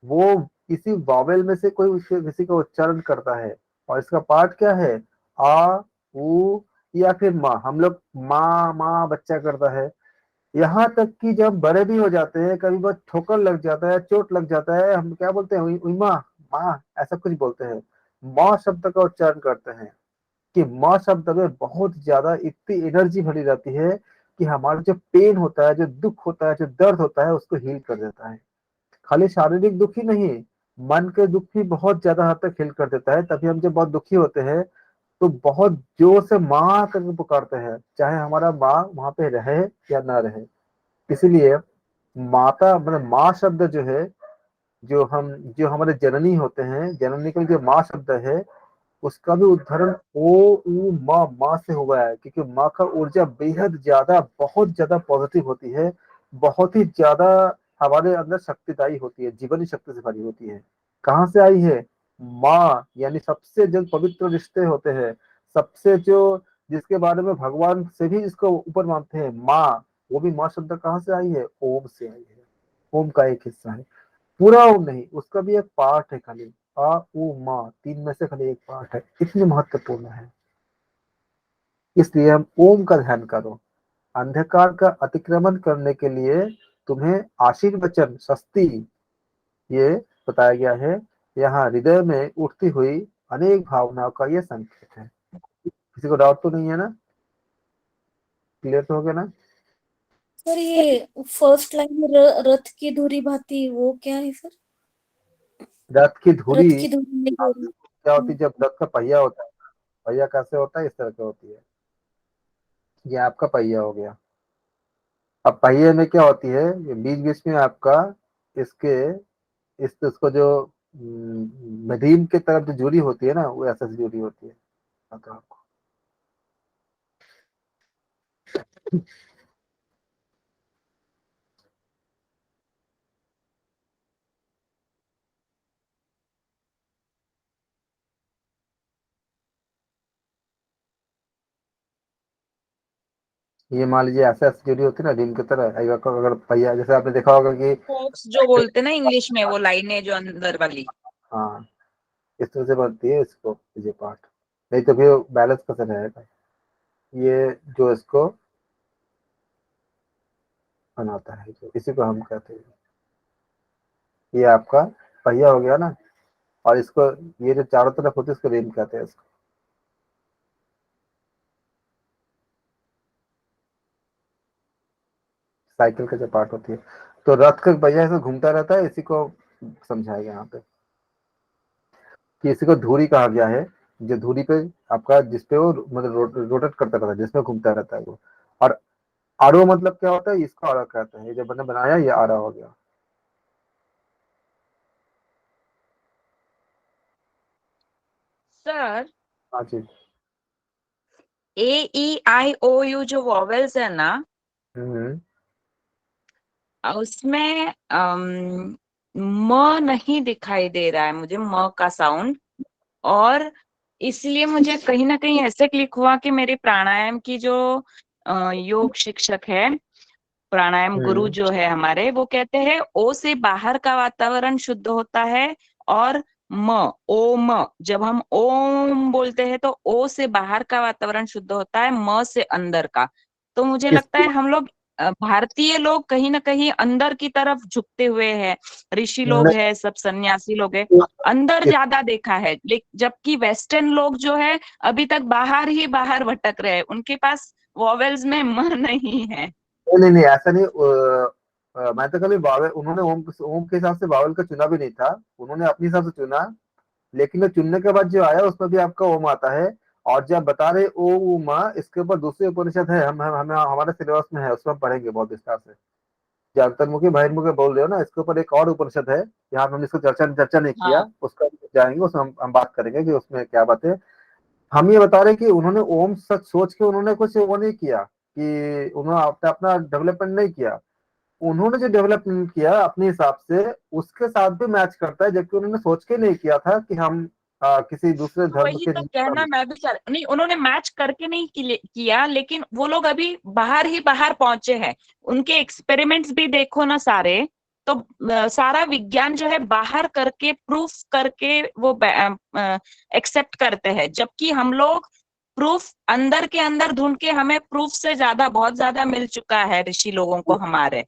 वो किसी वॉवेल में से कोई उसके किसी का उच्चारण करता है। और इसका पार्ट क्या है, आ उ या फिर माँ। हम लोग माँ माँ बच्चा करता है, यहाँ तक कि जब बड़े भी हो जाते हैं, कभी बहुत ठोकर लग जाता है, चोट लग जाता है, हम क्या बोलते हैं, माँ माँ ऐसा कुछ बोलते हैं। माँ शब्द का उच्चारण करते हैं कि माँ शब्द में बहुत ज्यादा इतनी एनर्जी भरी रहती है कि हमारा जो पेन होता है, जो दुख होता है, जो दर्द होता है, उसको हील कर देता है। खाली शारीरिक दुख ही नहीं, मन के दुख भी बहुत ज्यादा हद तक हील कर देता है। तभी हम जब बहुत दुखी होते हैं तो बहुत जोर से माँ करके पुकारते हैं, चाहे हमारा माँ वहां पे रहे या ना रहे। इसीलिए माता मतलब माँ शब्द जो है, जो हमारे जननी होते हैं, जननी का जो माँ शब्द है, उसका भी उदाहरण ओ उ माँ माँ से हुआ है। क्योंकि माँ का ऊर्जा बेहद ज्यादा, बहुत ज्यादा पॉजिटिव होती है, बहुत ही ज्यादा हमारे अंदर शक्तिदायी होती है, जीवनी शक्ति से भरी होती है। कहाँ से आई है, माँ, यानी सबसे जो पवित्र रिश्ते होते हैं, सबसे जो जिसके बारे में भगवान से भी इसको ऊपर मानते हैं, माँ, वो भी माँ शब्द कहाँ से आई है, ओम से आई है। ओम का एक हिस्सा है, पूरा ओम नहीं, उसका भी एक पार्ट है खाली। आ उ माँ, तीन में से खाली एक पार्ट है, इतनी महत्वपूर्ण है। इसलिए हम ओम का ध्यान करो। अंधकार का अतिक्रमण करने के लिए तुम्हें आशीर्वचन शस्ति, ये बताया गया है। यहाँ हृदय में उठती हुई अनेक भावनाओं का ये संकेत है। किसी को डाउट तो नहीं है ना, क्लियर तो हो गया ना।
सर ये फर्स्ट लाइन में रथ की धुरी भाती, वो क्या है सर?
रथ की धुरी
रथ की धुरी नहीं हो रही।
क्या होती है, जब रथ का पहिया होता है, पहिया कैसे होता है, इस तरह का होती है। ये आपका पहिया हो गया। अब पहिए में क्या होती है, ये बीच बीच में आपका इसके इसको जो मदीन के तरफ जो जुड़ी होती है ना, वो ऐसे से जुड़ी होती है। तो आपको ये मान लीजिए ऐसे ऐसे जुड़ी होती है ना, रिम की तरह। अगर पहिया, जैसे आपने देखा होगा कि
फोक्स जो बोलते हैं ना इंग्लिश में, वो लाइनें जो अंदर वाली।
हाँ, इस तरह से बनती है इसको, ये पार्ट, नहीं तो फिर बैलेंस कैसे रहेगा। ये जो इसको बनाता है, जो इसी को हम कहते हैं। ये आपका पहिया हो गया ना, और इसको ये जो चारों तरफ होती है इसको रिम कहते हैं इसको। साइकिल का जो पार्ट होती है, तो रथ का पहिया ऐसे घूमता रहता है, इसी को समझाया गया यहाँ पे कि इसी को धुरी कहा गया है। जो धुरी पे आपका जिसपे वो मतलब रोटेट करता रहता है, जिसमें घूमता रहता है वो। और आरो मतलब क्या होता है, इसको आरा कहते हैं। ये जब मैंने बनाया ये आरा हो गया।
सर,
हाँ जी।
AEIOU जो वॉवेल्स है ना,
हम्म।
उसमें म नहीं दिखाई दे रहा है मुझे, म का साउंड। और इसलिए मुझे कहीं ना कहीं ऐसे क्लिक हुआ कि मेरे प्राणायाम की जो योग शिक्षक है, प्राणायाम गुरु
हम्म।
जो है हमारे, वो कहते हैं ओ से बाहर का वातावरण शुद्ध होता है, और म, ओम, जब हम ओम बोलते हैं तो ओ से बाहर का वातावरण शुद्ध होता है, म से अंदर का। तो मुझे
किस
लगता है हम लोग भारतीय लोग कहीं ना कहीं अंदर की तरफ झुकते हुए हैं। ऋषि लोग हैं, सब सन्यासी लोग हैं, अंदर
इस,
ज्यादा देखा है। जबकि वेस्टर्न लोग जो है अभी तक बाहर ही बाहर भटक रहे हैं, उनके पास वॉवेल्स में म नहीं है।
नहीं नहीं ऐसा नहीं। मैं तो कभी बावल, उन्होंने ओम ओम के हिसाब से बावल का चुना भी नहीं था, उन्होंने अपने हिसाब से चुना। लेकिन वो चुनने के बाद जो आया उसमें भी आपका ओम आता है। और जब बता रहे ओ उमा, इसके ऊपर दूसरी उपनिषद है, हम हमारे सिलेबस में है, उसमें हम पढ़ेंगे बहुत विस्तार से। जो अंतर्मुखी बहिर्मुखी बोल रहे हो ना, इसके ऊपर एक और उपनिषद है, यहाँ पे हमने इसको चर्चा नहीं किया,
हाँ,
उसका जाएंगे, उसमें हम बात करेंगे कि उसमें क्या बात है। हम ये बता रहे हैं कि उन्होंने ओम सच सोच के उन्होंने कुछ वो नहीं किया, कि उन्होंने अपना अपना डेवलपमेंट नहीं किया। उन्होंने जो डेवलपमेंट किया अपने हिसाब से उसके साथ भी मैच करता है, जबकि उन्होंने सोच के नहीं किया था कि हम किसी दूसरे
तो
धर्म
वही
के
तो कहना मैं भी चाह नहीं, उन्होंने मैच करके नहीं किया, लेकिन वो लोग अभी बाहर ही बाहर पहुंचे हैं। उनके एक्सपेरिमेंट्स भी देखो ना सारे। तो सारा विज्ञान जो है बाहर करके प्रूफ करके वो एक्सेप्ट करते हैं, जबकि हम लोग प्रूफ अंदर के अंदर ढूंढ के, हमें प्रूफ से ज्यादा बहुत ज्यादा मिल चुका है ऋषि लोगों को हमारे।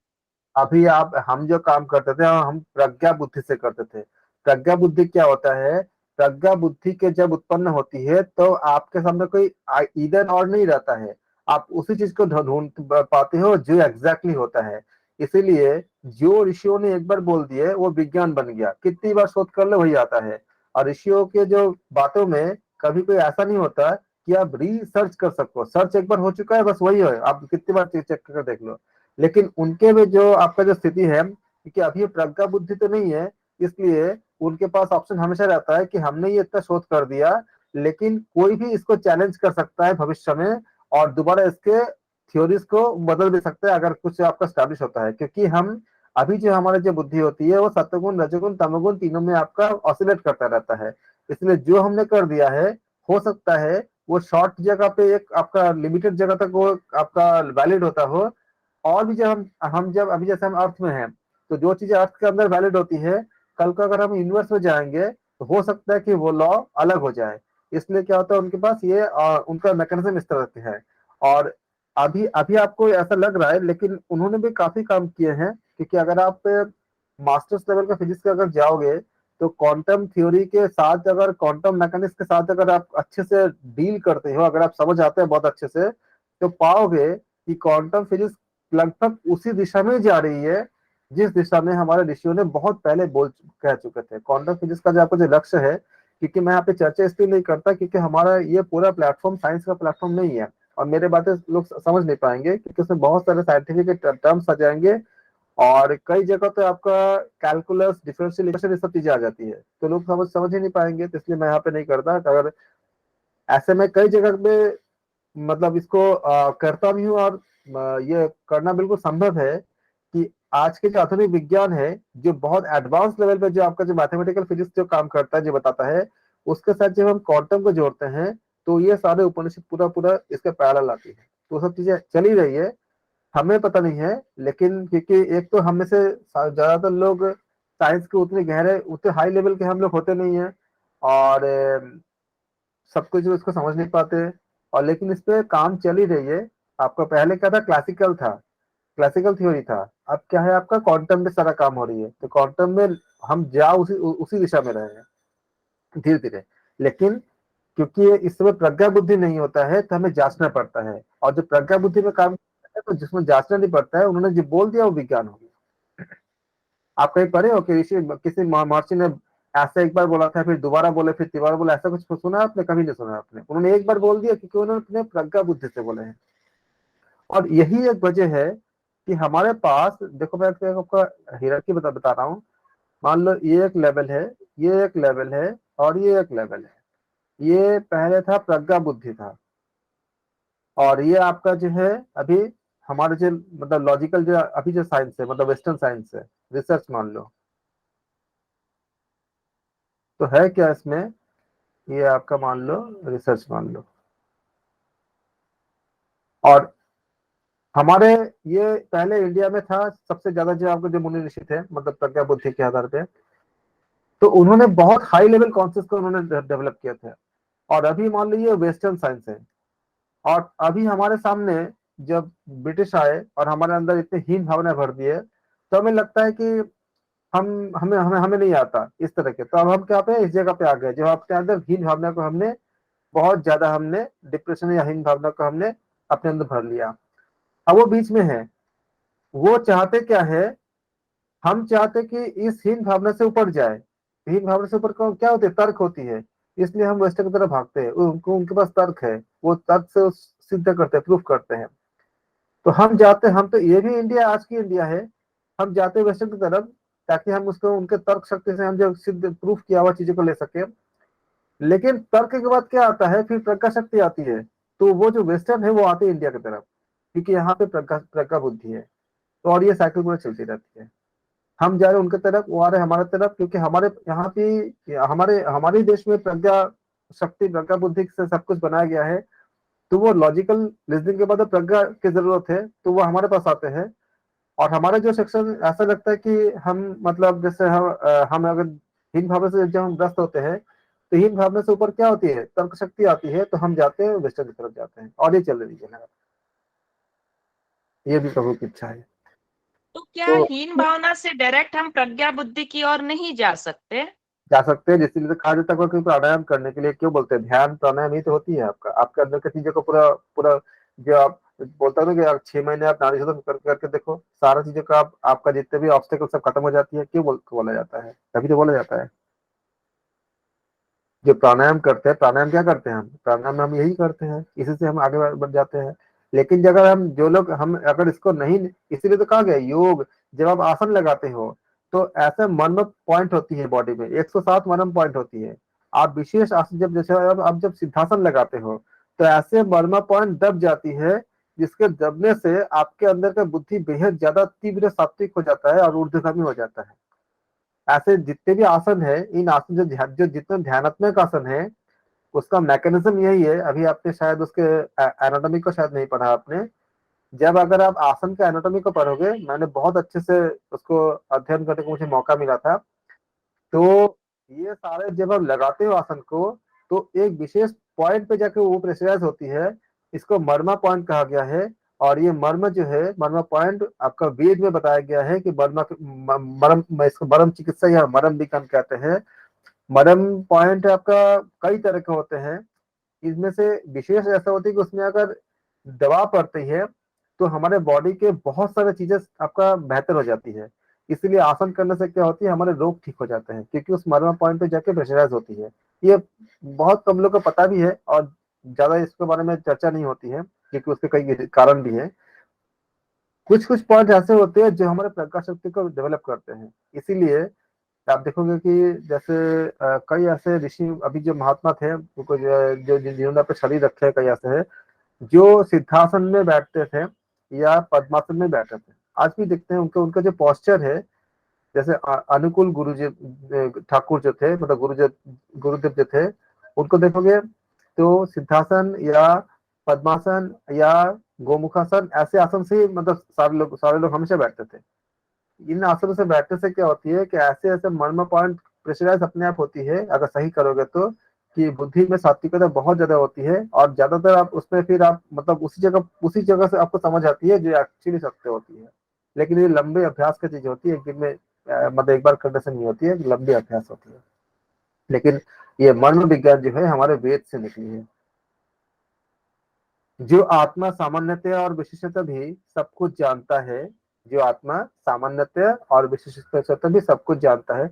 अभी आप हम जो काम करते थे हम प्रज्ञा बुद्धि से करते थे। प्रज्ञा बुद्धि क्या होता है, प्रज्ञा बुद्धि के जब उत्पन्न होती है तो आपके सामने कोई इधर और नहीं रहता है, आप उसी चीज को ढूंढ पाते हो जो एग्जैक्टली होता है। इसीलिए जो ऋषियों ने एक बार बोल दिए वो विज्ञान बन गया, कितनी बार शोध कर लो वही आता है। और ऋषियों के जो बातों में कभी कोई ऐसा नहीं होता कि आप रिसर्च कर सको, सर्च एक बार हो चुका है बस वही है, आप कितनी बार चेक कर देख लो। लेकिन उनके में जो आपका जो स्थिति है, क्योंकि अभी प्रज्ञा बुद्धि तो नहीं है, इसलिए उनके पास ऑप्शन हमेशा रहता है कि हमने ये इतना शोध कर दिया, लेकिन कोई भी इसको चैलेंज कर सकता है भविष्य में, और दोबारा इसके थ्योरीज को बदल भी सकता है अगर कुछ आपका स्टैब्लिश होता है। क्योंकि हम अभी जो हमारी जो बुद्धि होती है वो सत्वगुण रजोगुण तमोगुण तीनों में आपका ऑसिलेट करता रहता है। इसलिए जो हमने कर दिया है, हो सकता है वो शॉर्ट जगह पे एक आपका लिमिटेड जगह तक वो आपका वैलिड होता हो। और भी जब हम जब अभी जैसे हम अर्थ में हैं, तो जो चीजें अर्थ के अंदर वैलिड होती है, कल को अगर हम यूनिवर्स में जाएंगे तो हो सकता है कि वो लॉ अलग हो जाए। इसलिए क्या होता है उनके पास ये उनका मैकेनिज्म इस तरह से है। और अभी अभी आपको ऐसा लग रहा है, लेकिन उन्होंने भी काफी काम किए हैं, क्योंकि अगर आप मास्टर्स लेवल का फिजिक्स के अगर जाओगे तो क्वांटम थ्योरी के साथ, अगर क्वांटम मैकेनिक्स के साथ अगर आप अच्छे से डील करते हो, अगर आप समझ आते हैं बहुत अच्छे से, तो पाओगे कि क्वांटम फिजिक्स लगभग उसी दिशा में जा रही है जिस दिशा में हमारे ऋषियों ने बहुत पहले बोल कह चुके थे। क्वांटम फिजिक्स का जो आपको जो लक्ष्य है, क्योंकि मैं यहाँ पे चर्चा इसलिए नहीं करता क्योंकि हमारा ये पूरा प्लेटफॉर्म साइंस का प्लेटफॉर्म नहीं है, और मेरे बातें लोग समझ नहीं पाएंगे क्योंकि उसमें बहुत सारे साइंटिफिक टर्म्स आ जाएंगे, और कई जगह तो आपका कैलकुलस डिफरेंशियल इक्वेशन ये सब चीजें आ जाती है, तो लोग समझ समझ ही नहीं पाएंगे। तो इसलिए मैं यहाँ पे नहीं करता। अगर ऐसे में कई जगह पे मतलब इसको करता भी हूँ, और ये करना बिल्कुल संभव है कि आज के जो आधुनिक विज्ञान है, जो बहुत एडवांस लेवल पे जो आपका जो मैथमेटिकल फिजिक्स जो काम करता है, जो बताता है, उसके साथ जब हम क्वांटम को जोड़ते हैं तो ये सारे उपनिषद पूरा पूरा इसके पैरेलल आती है। तो सब चीजें चल ही रही है, हमें पता नहीं है। लेकिन क्योंकि एक तो हम में से ज्यादातर लोग साइंस के उतने गहरे उतने हाई लेवल के हम लोग होते नहीं है, और सब कुछ उसको समझ नहीं पाते। और लेकिन इस पे काम चल ही रही है। आपका पहले क्या था, क्लासिकल था, क्लासिकल थ्योरी था, अब क्या है आपका क्वांटम में सारा काम हो रही है, तो क्वांटम में हम जा उसी उसी दिशा में रहे हैं धीरे धीरे। लेकिन क्योंकि ये इस समय प्रज्ञा बुद्धि नहीं होता है तो हमें जांचना पड़ता है, और जो प्रज्ञा बुद्धि में काम करता है तो जिसमें जांचना नहीं पड़ता है, उन्होंने जो बोल दिया वो विज्ञान हो गया। आप कहीं पढ़े हो कि ऋषि किसी महर्षि ने ऐसा एक बार बोला था, फिर दोबारा बोले, फिर तिबारा बोला, ऐसा कुछ सुना आपने? कभी नहीं सुना आपने। उन्होंने एक बार बोल दिया क्योंकि उन्होंने अपने प्रज्ञा बुद्धि से बोले हैं। और यही एक वजह है कि हमारे पास देखो, मैं आपका हियरार्की बता रहा हूँ। मान लो ये एक लेवल है, ये एक लेवल है, और ये एक लेवल है। ये पहले था प्रज्ञा बुद्धि था, और ये आपका जो है अभी हमारे जो मतलब लॉजिकल जो अभी जो साइंस है, मतलब वेस्टर्न साइंस है, रिसर्च मान लो, तो है क्या इसमें, ये आपका मान लो रिसर्च मान लो। और हमारे ये पहले इंडिया में था सबसे ज्यादा, जो आपके जो मुनि ऋषि थे मतलब प्रज्ञा बुद्धि के आधार पे, तो उन्होंने बहुत हाई लेवल कॉन्सेप्ट को उन्होंने डेवलप किया था। और अभी मान लीजिए वेस्टर्न साइंस है, और अभी हमारे सामने जब ब्रिटिश आए और हमारे अंदर इतनी हीन भावना भर दी है, तो हमें लगता है कि हम हमें हमें हमें नहीं आता इस तरह के। तो अब हम क्या पे इस जगह पे आ गए जब आपके अंदर हीन भावना को हमने बहुत ज्यादा, हमने डिप्रेशन या हीन भावना को हमने अपने अंदर भर लिया। अब वो बीच में है, वो चाहते क्या है, हम चाहते कि इस हीन भावना से ऊपर जाए। हीन भावना से ऊपर क्या होती है, तर्क होती है, इसलिए हम वेस्टर्न की तरफ भागते हैं। उनको उनके पास तर्क है, वो तर्क से वो सिद्ध करते हैं, प्रूफ करते हैं। तो हम जाते, हम तो ये भी इंडिया, आज की इंडिया है, हम जाते हैं वेस्टर्न की तरफ ताकि हम उसको उनके तर्क शक्ति से हम जो सिद्ध प्रूफ किया हुआ चीजों को ले सके। लेकिन तर्क के बाद क्या आता है, फिर प्रज्ञा शक्ति आती है। तो वो जो वेस्टर्न है वो आते हैं इंडिया की तरफ, क्योंकि यहाँ पे प्रज्ञा प्रज्ञा बुद्धि है। तो और ये साइकिल पूरा चलती रहती है, हम जा रहे हैं उनके तरफ, वो आ रहे हैं हमारे तरफ, क्योंकि हमारे यहाँ पे हमारे देश में प्रज्ञा शक्ति प्रज्ञा बुद्धि से सब कुछ बनाया गया है। तो वो लॉजिकल रीजनिंग के बाद प्रज्ञा की जरूरत है, तो वो हमारे पास आते हैं। और हमारा जो सेक्शन ऐसा लगता है कि हम मतलब जैसे हम अगर हीन भावना से जब हम ग्रस्त होते हैं, तो हीन भावना से ऊपर क्या होती है, तर्क शक्ति आती है, तो हम जाते हैं वेस्टर्न की तरफ जाते हैं, और ये चल रही है। ये भी प्रभु की इच्छा है।
तो क्या
तो
हीन भावना से डायरेक्ट हम प्रज्ञा बुद्धि की ओर नहीं जा सकते?
जा सकते हैं, इसीलिए तो कहा जाता है कि प्राणायाम करने के लिए क्यों बोलते हैं, ध्यान प्राणायाम ही तो होती है आपका, आपके अंदर की चीजों को पूरा पूरा, जो आप बोलता है ना कि आप 6 महीने आप नारी शोधन करके देखो, सारा चीजों का आपका जितने भी ऑब्स्टेकल सब खत्म हो जाती है। क्यों बोला जाता है, तभी तो बोला जाता है। जो प्राणायाम करते हैं, प्राणायाम क्या करते हैं, हम प्राणायाम में हम यही करते हैं, इसी से हम आगे बढ़ जाते हैं। लेकिन अगर हम जो लोग हम अगर इसको नहीं, इसीलिए तो कहा गया योग, जब आप आसन लगाते हो तो ऐसे मर्म पॉइंट होती है बॉडी में, 107 मर्म पॉइंट होती है। आप विशेष आसन जब जैसे अब जब सिद्धासन लगाते हो तो ऐसे मर्म पॉइंट दब जाती है, जिसके दबने से आपके अंदर का बुद्धि बेहद ज्यादा तीव्र सात्विक हो जाता है और ऊर्ध्वगामी हो जाता है। ऐसे जितने भी आसन है, इन आसन जो ध्यान जो जितने ध्यानात्मक आसन है, उसका मैकेनिज्म यही है। अभी आपने शायद उसके एनाटॉमी को शायद नहीं पढ़ा आपने। जब अगर आप आसन के एनाटॉमी को पढ़ोगे, मैंने बहुत अच्छे से उसको अध्ययन करने को मुझे मौका मिला था। तो ये सारे जब आप लगाते हो आसन को, तो एक विशेष पॉइंट पे जाके वो प्रेशराइज होती है, इसको मर्मा पॉइंट कहा गया है। और ये मर्म जो है, मर्मा पॉइंट आपका वेद में बताया गया है कि मर्मा मरम, इसको मरम चिकित्सा या मरम विज्ञान कहते हैं। मरम पॉइंट आपका कई तरह के होते हैं, इसमें से विशेष ऐसा होती है कि उसमें अगर दवा पड़ती है तो हमारे बॉडी के बहुत सारी चीजें आपका बेहतर हो जाती है। इसीलिए आसन करने से क्या होती है, हमारे रोग ठीक हो जाते हैं, क्योंकि उस मर्म पॉइंट पे जाके प्रेशराइज होती है। ये बहुत कम लोगों को पता भी है, और ज्यादा इसके बारे में चर्चा नहीं होती है, क्योंकि उसके कई कारण भी है। कुछ कुछ पॉइंट ऐसे होते हैं जो हमारे प्रज्ञा शक्ति को डेवलप करते हैं। इसीलिए आप देखोगे कि जैसे कई ऐसे ऋषि अभी जो महात्मा थे, उनको जो जिन्होंने अपने शरीर रखे हैं, कई ऐसे हैं जो सिद्धासन में बैठते थे या पद्मासन में बैठते थे। आज भी देखते हैं उनके उनका जो पोस्चर है, जैसे अनुकूल गुरु जी ठाकुर जो थे, मतलब गुरुदेव जो थे, उनको देखोगे तो सिद्धासन या पद्मासन या गोमुखासन, ऐसे आसन से मतलब सारे लोग हमेशा बैठते थे। इन आसनों से बैठने से क्या होती है कि ऐसे ऐसे मर्म पॉइंट प्रेशराइज अपने आप होती है, अगर सही करोगे तो, कि बुद्धि में सात्विकता बहुत ज्यादा होती है, और ज्यादातर आप उसमें फिर आप मतलब उसी जगह से आपको समझ आती है जो एक्चुअली सत्य होती है। लेकिन ये लंबे अभ्यास की चीज होती है, एक दिन में मतलब एक बार करने से नहीं होती है, लंबी अभ्यास होती है। लेकिन ये मर्म विज्ञान जो है हमारे वेद से निकली है। जो आत्मा सामान्यतया और विशेषतः भी सब कुछ जानता है, जो आत्मा सामान्यतया और विशेषतः भी सब कुछ जानता है,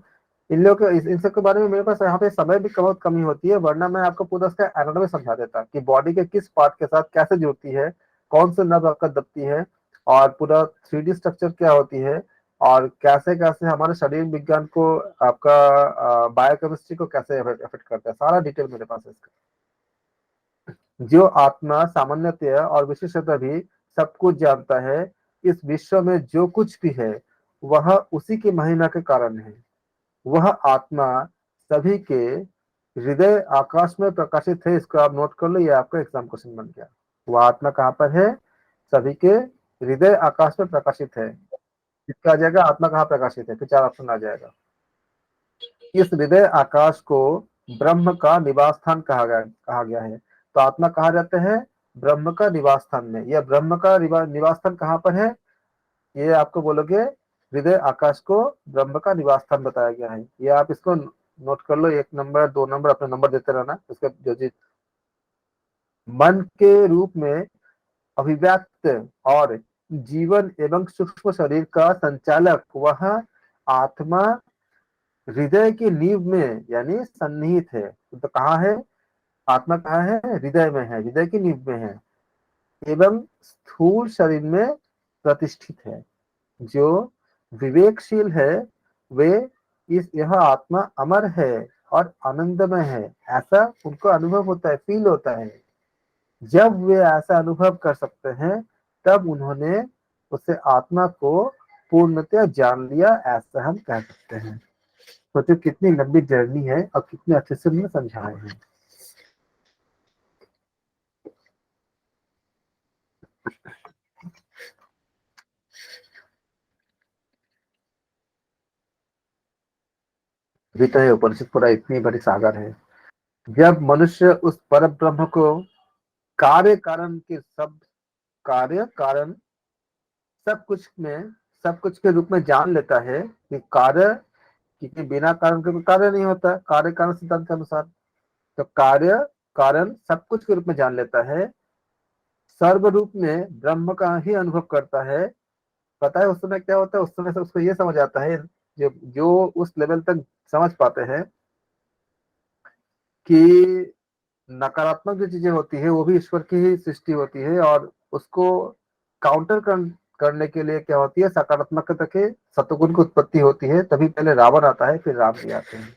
इन लोगों के इन सब के बारे में मेरे पास यहाँ पे समय भी बहुत कमी होती है, वरना मैं आपको पूरा इसका एनाटॉमी समझा देता कि बॉडी के किस पार्ट के साथ कैसे जुड़ती है, कौन से नर्व आपका दबती है, और पूरा 3D स्ट्रक्चर क्या होती है, और कैसे कैसे हमारे शरीर विज्ञान को, आपका बायोकेमिस्ट्री को कैसे इफेक्ट करता है, सारा डिटेल मेरे पास है इसका। जो आत्मा सामान्यतया और विशेषतः भी सब कुछ जानता है, इस विश्व में जो कुछ भी है वह उसी की महिमा के कारण है। वह आत्मा सभी के हृदय आकाश में प्रकाशित है। इसको आप नोट कर लो, ये आपका एग्जाम क्वेश्चन बन गया। वह आत्मा कहाँ पर है? सभी के हृदय आकाश में प्रकाशित है। इसका आ जाएगा आत्मा कहाँ प्रकाशित है, फिर 4 ऑप्शन आ जाएगा। इस हृदय आकाश को ब्रह्म का निवास स्थान कहा गया है। तो आत्मा कहाँ रहते हैं? ब्रह्म का निवास स्थान में। यह ब्रह्म का निवास स्थान कहाँ पर है? ये आपको बोलोगे हृदय आकाश को ब्रह्म का निवास स्थान बताया गया है। ये आप इसको नोट कर लो, 1 नंबर 2 नंबर अपने नंबर देते रहना। इसका जो चीज मन के रूप में अभिव्यक्त और जीवन एवं सूक्ष्म शरीर का संचालक वह आत्मा हृदय की नींव में यानी सन्निहित है। तो कहाँ है आत्मा? कहाँ है? हृदय में है, हृदय की नींव में है, एवं स्थूल शरीर में प्रतिष्ठित है। जो विवेकशील है वे यह आत्मा अमर है और आनंदमय है, ऐसा उनको अनुभव होता है, फील होता है। जब वे ऐसा अनुभव कर सकते हैं तब उन्होंने उसे आत्मा को पूर्णतः जान लिया, ऐसा हम कह सकते हैं। सोचो कितनी लंबी जर्नी है और कितने अच्छे से हमने समझाए हैं। गीता है, उपनिषद पूरा इतनी बड़ी सागर है। जब मनुष्य उस पर ब्रह्म को कार्य कारण के सब कार्य कारण सब कुछ के रूप में जान लेता है कि कार्य, क्योंकि बिना कारण के कोई कार्य नहीं होता, कार्य कारण सिद्धांत के अनुसार। तो कार्य कारण सब कुछ के रूप में जान लेता है, सर्व रूप में ब्रह्म का ही अनुभव करता है। पता है उस समय क्या होता है? उस समय से उसको ये समझ आता है, जो जो उस लेवल तक समझ पाते हैं कि नकारात्मक जो चीजें होती है वो भी ईश्वर की ही सृष्टि होती है, और उसको काउंटर करने के लिए क्या होती है? सकारात्मकता के सतुगुण की उत्पत्ति होती है। तभी पहले रावण आता है, फिर राम जी आते हैं।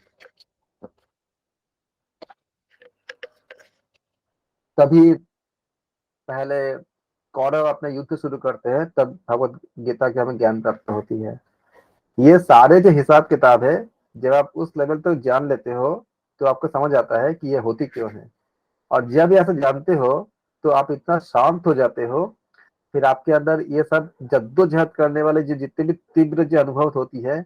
तभी पहले कौरव अपने युद्ध शुरू करते हैं, तब भगवत गीता की हमें ज्ञान प्राप्त होती है। ये सारे जो हिसाब किताब है, जब आप उस लेवल तक जान लेते हो तो आपको समझ आता है कि ये होती क्यों है। और जब ये ऐसे जानते हो तो आप इतना शांत हो जाते हो, फिर आपके अंदर ये सब जद्दोजहद करने वाले जो जितने भी तीव्र जो अनुभव होती है,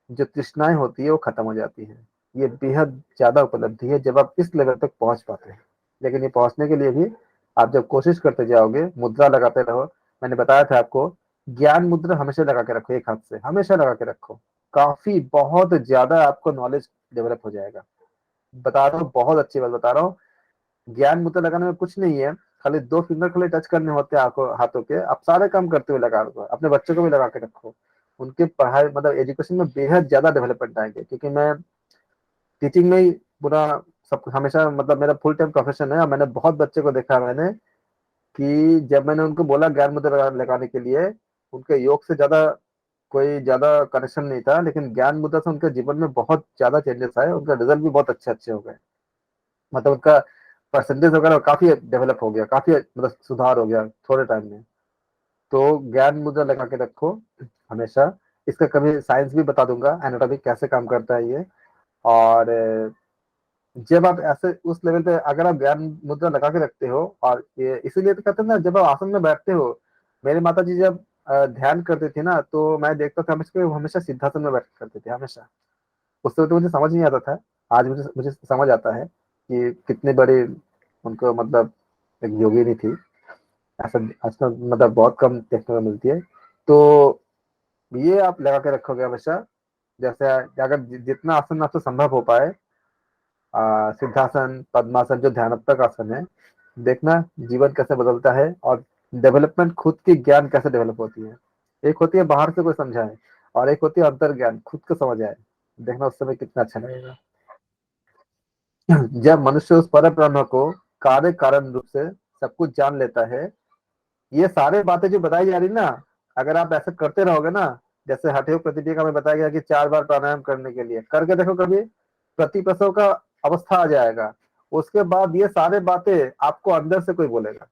जो तृष्णाएं होती है, वो खत्म हो जाती है। ये बेहद ज्यादा उपलब्धि है जब आप इस लेवल तक पहुंच पाते हैं। लेकिन ये पहुंचने के लिए भी आप जब कोशिश करते जाओगे, मुद्रा लगाते रहो। मैंने बताया था आपको, ज्ञान मुद्रा हमेशा लगा के रखो, एक हाथ से हमेशा लगा के रखो। काफी बहुत ज्यादा आपको नॉलेज डेवलप हो जाएगा। बता रहा हूँ, बहुत अच्छी बात बता रहा हूँ। ज्ञान मुद्रा लगाने में कुछ नहीं है, खाली 2 फिंगर खाली टच करने होते हैं आंखों हाथों के। आप सारे काम करते हुए लगा रखो, अपने बच्चों को भी लगा के रखो। उनके पढ़ाई मतलब एजुकेशन में बेहद ज्यादा डेवलपमेंट आएंगे, क्योंकि मैं टीचिंग में ही पूरा सब हमेशा मतलब मेरा फुल टाइम प्रोफेशन है। और मैंने बहुत बच्चे को देखा है मैंने कि जब मैंने उनको बोला ज्ञान मुद्रा लगाने के लिए, उनके योग से ज्यादा कोई ज्यादा कनेक्शन नहीं था, लेकिन ज्ञान मुद्रा से उनके जीवन में बहुत ज्यादा चेंजेस आए। उनका रिजल्ट भी बहुत अच्छे अच्छे हो गए। मतलब उनका परसेंटेज वगैरह काफी डेवलप हो गया, काफी मतलब सुधार हो गया थोड़े टाइम में। तो ज्ञान मुद्रा लगा के रखो हमेशा। इसका कभी साइंस भी बता दूंगा, एनाटॉमी कैसे काम करता है ये। और जब आप ऐसे उस लेवल पे अगर आप ज्ञान मुद्रा लगा के रखते हो, और ये इसीलिए तो कहते हैं ना, जब आप आसन में बैठते हो, मेरे माता जी जब ध्यान करते थे ना, तो मैं देखता था हमेशा हमेशा सिद्धासन में बैठ करते थे हमेशा। उस समय तो मुझे समझ नहीं आता था, आज मुझे मुझे समझ आता है। कि कितने बड़े उनको मतलब एक योगिनी थी। ऐसा आजकल मतलब बहुत कम देखने को मिलती है। तो ये आप लगा के रखोगे हमेशा, जैसे अगर जितना आसन आपसे संभव हो पाए, सिद्धासन, पद्मासन, जो ध्यानात्मक आसन है, देखना जीवन कैसे बदलता है और डेवलपमेंट खुद की ज्ञान कैसे डेवलप होती है। एक होती है बाहर से कोई समझाए और एक होती है अंतर ज्ञान, खुद को समझ आए। देखना उस समय कितना अच्छा लगेगा। जब मनुष्य उस पर ब्रह्म को कार्य कारण रूप से सब कुछ जान लेता है, ये सारे बातें जो बताई जा रही ना, अगर आप ऐसा करते रहोगे ना, जैसे हठयोग प्रतिक्रिया में बताया गया कि 4 बार प्राणायाम करने के लिए करके देखो, कभी प्रतिप्रसव का अवस्था आ जाएगा। उसके बाद ये सारे बातें आपको अंदर से कोई बोलेगा,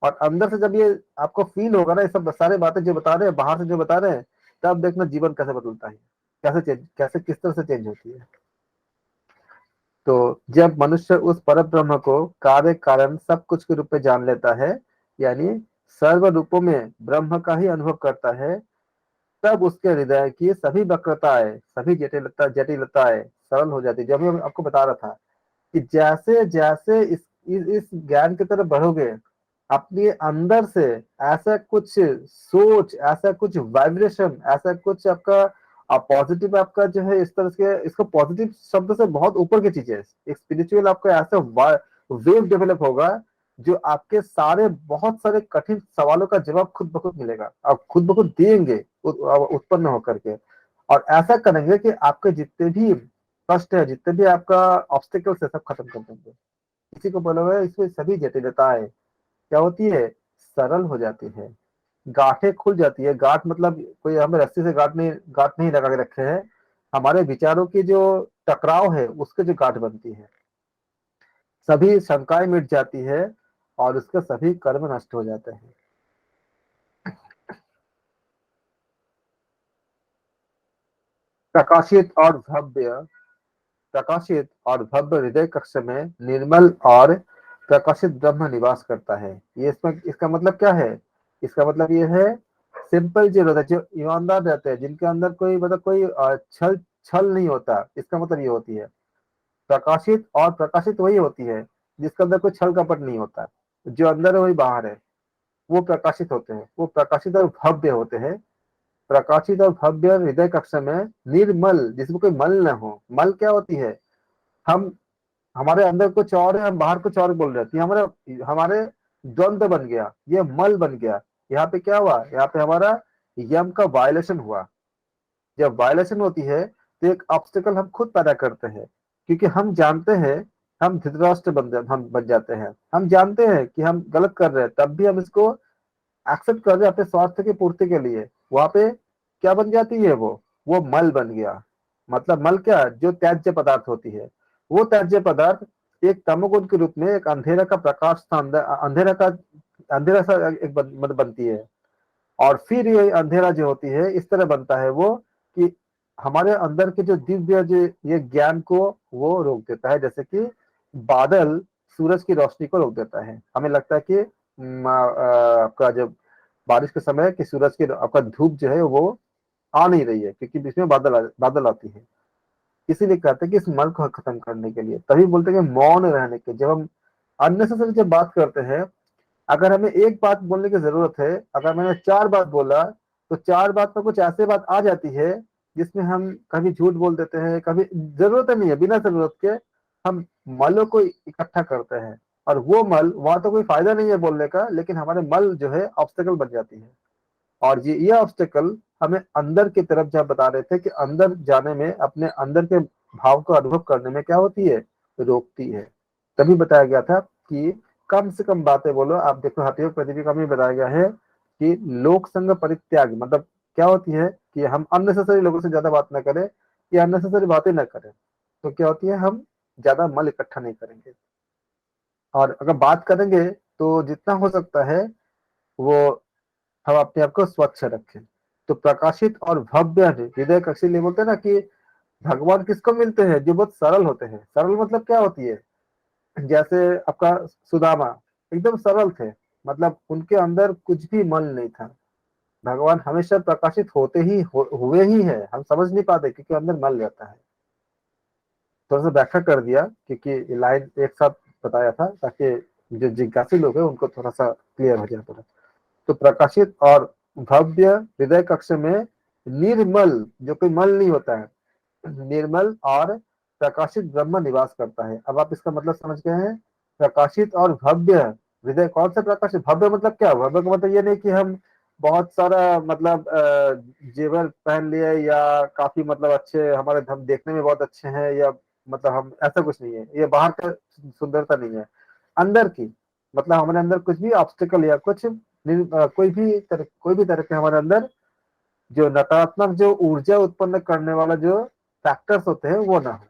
और अंदर से जब ये आपको फील होगा ना, ये सब सारे बातें जो बता रहे हैं, बाहर से जो बता रहे हैं, तब देखना जीवन कैसे बदलता है, कैसे किस तरह से चेंज होती है। तो जब मनुष्य उस परम ब्रह्म को कार्य कारण सब कुछ के रूप में जान लेता है, यानी सर्व रूपों में ब्रह्म का ही अनुभव करता है, तब उसके हृदय की सभी वक्रताएं, सभी जटिलताएं सरल हो जाती है। जब मैं आपको बता रहा था कि जैसे जैसे इस ज्ञान की तरफ बढ़ोगे, अपने अंदर से ऐसा कुछ सोच, ऐसा कुछ वाइब्रेशन, ऐसा कुछ आपका पॉजिटिव, आपका जो है इस तरह से, इसको पॉजिटिव शब्द से बहुत ऊपर की चीज है, एक स्पिरिचुअल आपका ऐसा वेव डेवलप होगा, जो आपके सारे बहुत सारे कठिन सवालों का जवाब खुद ब खुद मिलेगा, आप खुद ब खुद देंगे उत्पन्न होकर के। और ऐसा करेंगे कि आपके जितने भी कष्ट है, जितने भी आपका ऑब्स्टिकल्स है, सब खत्म कर देंगे। किसी को बोलोगे इसमें सभी जटिलताएं क्या होती है, सरल हो जाती है, गांठें खुल जाती है। गांठ मतलब कोई हमें रस्सी से गांठ नहीं लगा के रखे हैं, हमारे विचारों की जो टकराव है उसके जो गांठ बनती है, सभी शंकाएं मिट जाती है और उसके सभी कर्म नष्ट हो जाते हैं। प्रकाशित और भव्य प्रकाशित और भव्य हृदय कक्ष में निर्मल और प्रकाशित ब्रह्म निवास करता है। ये इसमें इसका मतलब क्या है, इसका मतलब ये है, सिंपल जो रहता है, जो ईमानदार रहते हैं, जिनके अंदर कोई मतलब कोई छल छल नहीं होता, इसका मतलब ये होती है। प्रकाशित और प्रकाशित वही होती है जिसके अंदर कोई छल कपट नहीं होता, जो अंदर है वही बाहर है, वो प्रकाशित होते हैं, वो प्रकाशित और भव्य होते हैं। प्रकाशित और भव्य हृदय कक्ष में निर्मल, जिसमें कोई मल न हो। मल क्या होती है, हम हमारे अंदर कुछ और है, हम बाहर कुछ और बोल रहे थे, हमारे हमारे द्वंद्व बन गया, ये मल बन गया। यहाँ पे क्या हुआ, यहाँ पे हमारा यम का वायलेशन हुआ। जब वायलेशन होती है तो एक ऑब्स्टिकल हम खुद पैदा करते हैं, क्योंकि हम जानते हैं, हम धृतराष्ट्र हम बन जाते हैं, हम जानते हैं कि हम गलत कर रहे हैं, तब भी हम इसको एक्सेप्ट कर रहे हैं अपने स्वार्थ की पूर्ति के लिए। वहां पे क्या बन जाती है, वो मल बन गया। मतलब मल क्या, जो त्याज्य पदार्थ होती है, वो त्याज्य पदार्थ एक तमोगुण के रूप में, एक अंधेरा का प्रकाश था, अंधेरा सा एक बनती है। और फिर ये अंधेरा जो होती है इस तरह बनता है वो, कि हमारे अंदर के जो दिव्य जो ये ज्ञान को वो रोक देता है। जैसे कि बादल सूरज की रोशनी को रोक देता है, हमें लगता है कि आपका जब बारिश के समय कि सूरज की आपका धूप जो है वो आ नहीं रही है, क्योंकि बीच में बादल आती है। इसीलिए कहते हैं कि इस मल को खत्म करने के लिए, तभी बोलते हैं कि मौन रहने के, जब हम अननेसेसरी जब बात करते हैं, अगर हमें एक बात बोलने की जरूरत है, अगर मैंने 4 बात बोला, तो 4 बात में कुछ ऐसे बात आ जाती है जिसमें हम कभी झूठ बोल देते हैं, कभी जरूरत नहीं है, बिना जरूरत के हम मलों को इकट्ठा करते हैं। और वो मल, वहां तो कोई फायदा नहीं है बोलने का, लेकिन हमारे मल जो है ऑब्स्टेकल बन जाती है। और ये ऑब्स्टेकल हमें अंदर की तरफ, जब बता रहे थे कि अंदर जाने में, अपने अंदर के भाव को अनुभव करने में क्या होती है, रोकती है। तभी बताया गया था कि कम से कम बातें बोलो। आप देखो हठयोग प्रतिक्रिया में बताया गया है कि लोक संग परित्याग, मतलब क्या होती है कि हम अननेसेसरी लोगों से ज्यादा बात ना करें, या अननेसेसरी बातें ना करें, तो क्या होती है, हम ज्यादा मल इकट्ठा नहीं करेंगे। और अगर बात करेंगे तो जितना हो सकता है वो हम अपने आप को स्वच्छ रखें। तो प्रकाशित और भव्य हृदय कक्ष, लिए बोलते हैं ना कि भगवान किसको मिलते हैं, जो बहुत सरल होते हैं। सरल मतलब क्या होती है, जैसे आपका सुदामा एकदम सरल थे, मतलब उनके अंदर कुछ भी मल नहीं था। भगवान हमेशा प्रकाशित होते ही हुए ही है, हम समझ नहीं पाते क्योंकि अंदर मल रहता है। थोड़ा सा व्याख्या कर दिया क्योंकि लाइन एक साथ बताया था ताकि जो जिज्ञासु लोग हैं उनको थोड़ा सा क्लियर हो जाए पूरा। तो प्रकाशित और भव्य हृदय कक्ष में निर्मल, जो कोई मल नहीं होता है, निर्मल और प्रकाशित ब्रह्म निवास करता है। अब आप इसका मतलब समझ गए हैं। प्रकाशित और भव्य हृदय, कौन सा प्रकाशित? भव्य मतलब क्या? भव्य का मतलब ये नहीं कि हम बहुत सारा मतलब जेवर पहन लिए या काफी मतलब अच्छे, हमारे हम देखने में बहुत अच्छे हैं, या मतलब हम, ऐसा कुछ नहीं है। ये बाहर का सुंदरता नहीं है, अंदर की, मतलब हमारे अंदर कुछ भी ऑब्स्टिकल या कुछ कोई भी तरह के हमारे अंदर जो नकारात्मक जो ऊर्जा उत्पन्न करने वाला जो फैक्टर्स होते हैं वो ना हो।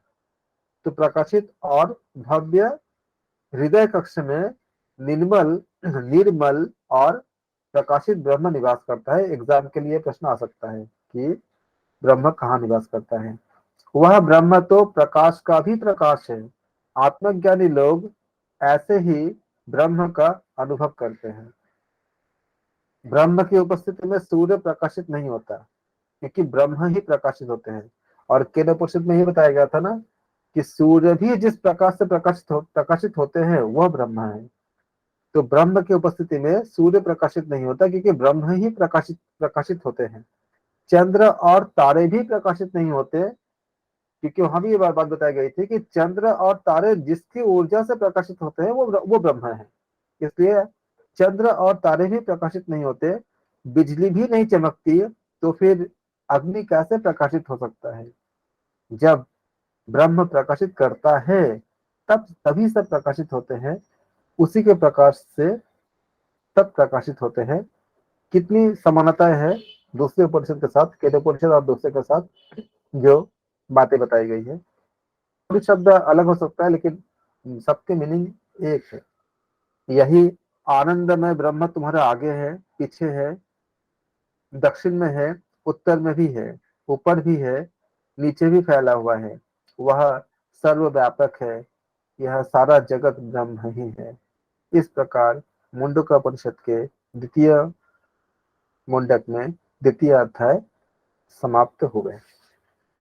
तो प्रकाशित और भव्य हृदय कक्ष में निर्मल निर्मल और प्रकाशित ब्रह्म निवास करता है। एग्जाम के लिए प्रश्न आ सकता है कि ब्रह्म कहाँ निवास करता है? वह ब्रह्म तो प्रकाश का भी प्रकाश है। आत्मज्ञानी लोग ऐसे ही ब्रह्म का अनुभव करते हैं। ब्रह्म की उपस्थिति में सूर्य प्रकाशित नहीं होता, क्योंकि ब्रह्म ही प्रकाशित होते हैं। और केनोपनिषद में ही बताया गया था ना कि सूर्य भी जिस प्रकाश से प्रकाशित होते हैं वह ब्रह्म है। तो ब्रह्म की उपस्थिति में सूर्य प्रकाशित नहीं होता, क्योंकि ब्रह्म ही प्रकाशित होते हैं। चंद्र और तारे भी प्रकाशित नहीं होते, क्योंकि वहां भी ये बात बताई गई थी कि चंद्र और तारे जिसकी ऊर्जा से प्रकाशित होते हैं वो ब्रह्म है। इसलिए चंद्र और तारे भी प्रकाशित नहीं होते। बिजली भी नहीं चमकती, तो फिर अग्नि कैसे प्रकाशित हो सकता है? जब ब्रह्म प्रकाशित करता है तब तभी सब प्रकाशित होते हैं, उसी के प्रकाश से सब प्रकाशित होते हैं। कितनी समानताएं हैं दूसरे उपनिषद के साथ, केनोपनिषद और दूसरे के साथ जो बातें बताई गई है। थोड़ी शब्द अलग हो सकता है लेकिन सबके मीनिंग एक है। यही आनंदमय ब्रह्म तुम्हारे आगे है, पीछे है, दक्षिण में है, उत्तर में भी है, ऊपर भी है, नीचे भी फैला हुआ है। वह सर्वव्यापक है। यह सारा जगत ब्रह्म ही है। इस प्रकार मुंडक उपनिषद के द्वितीय मुंडक में द्वितीय अध्याय समाप्त हो गए।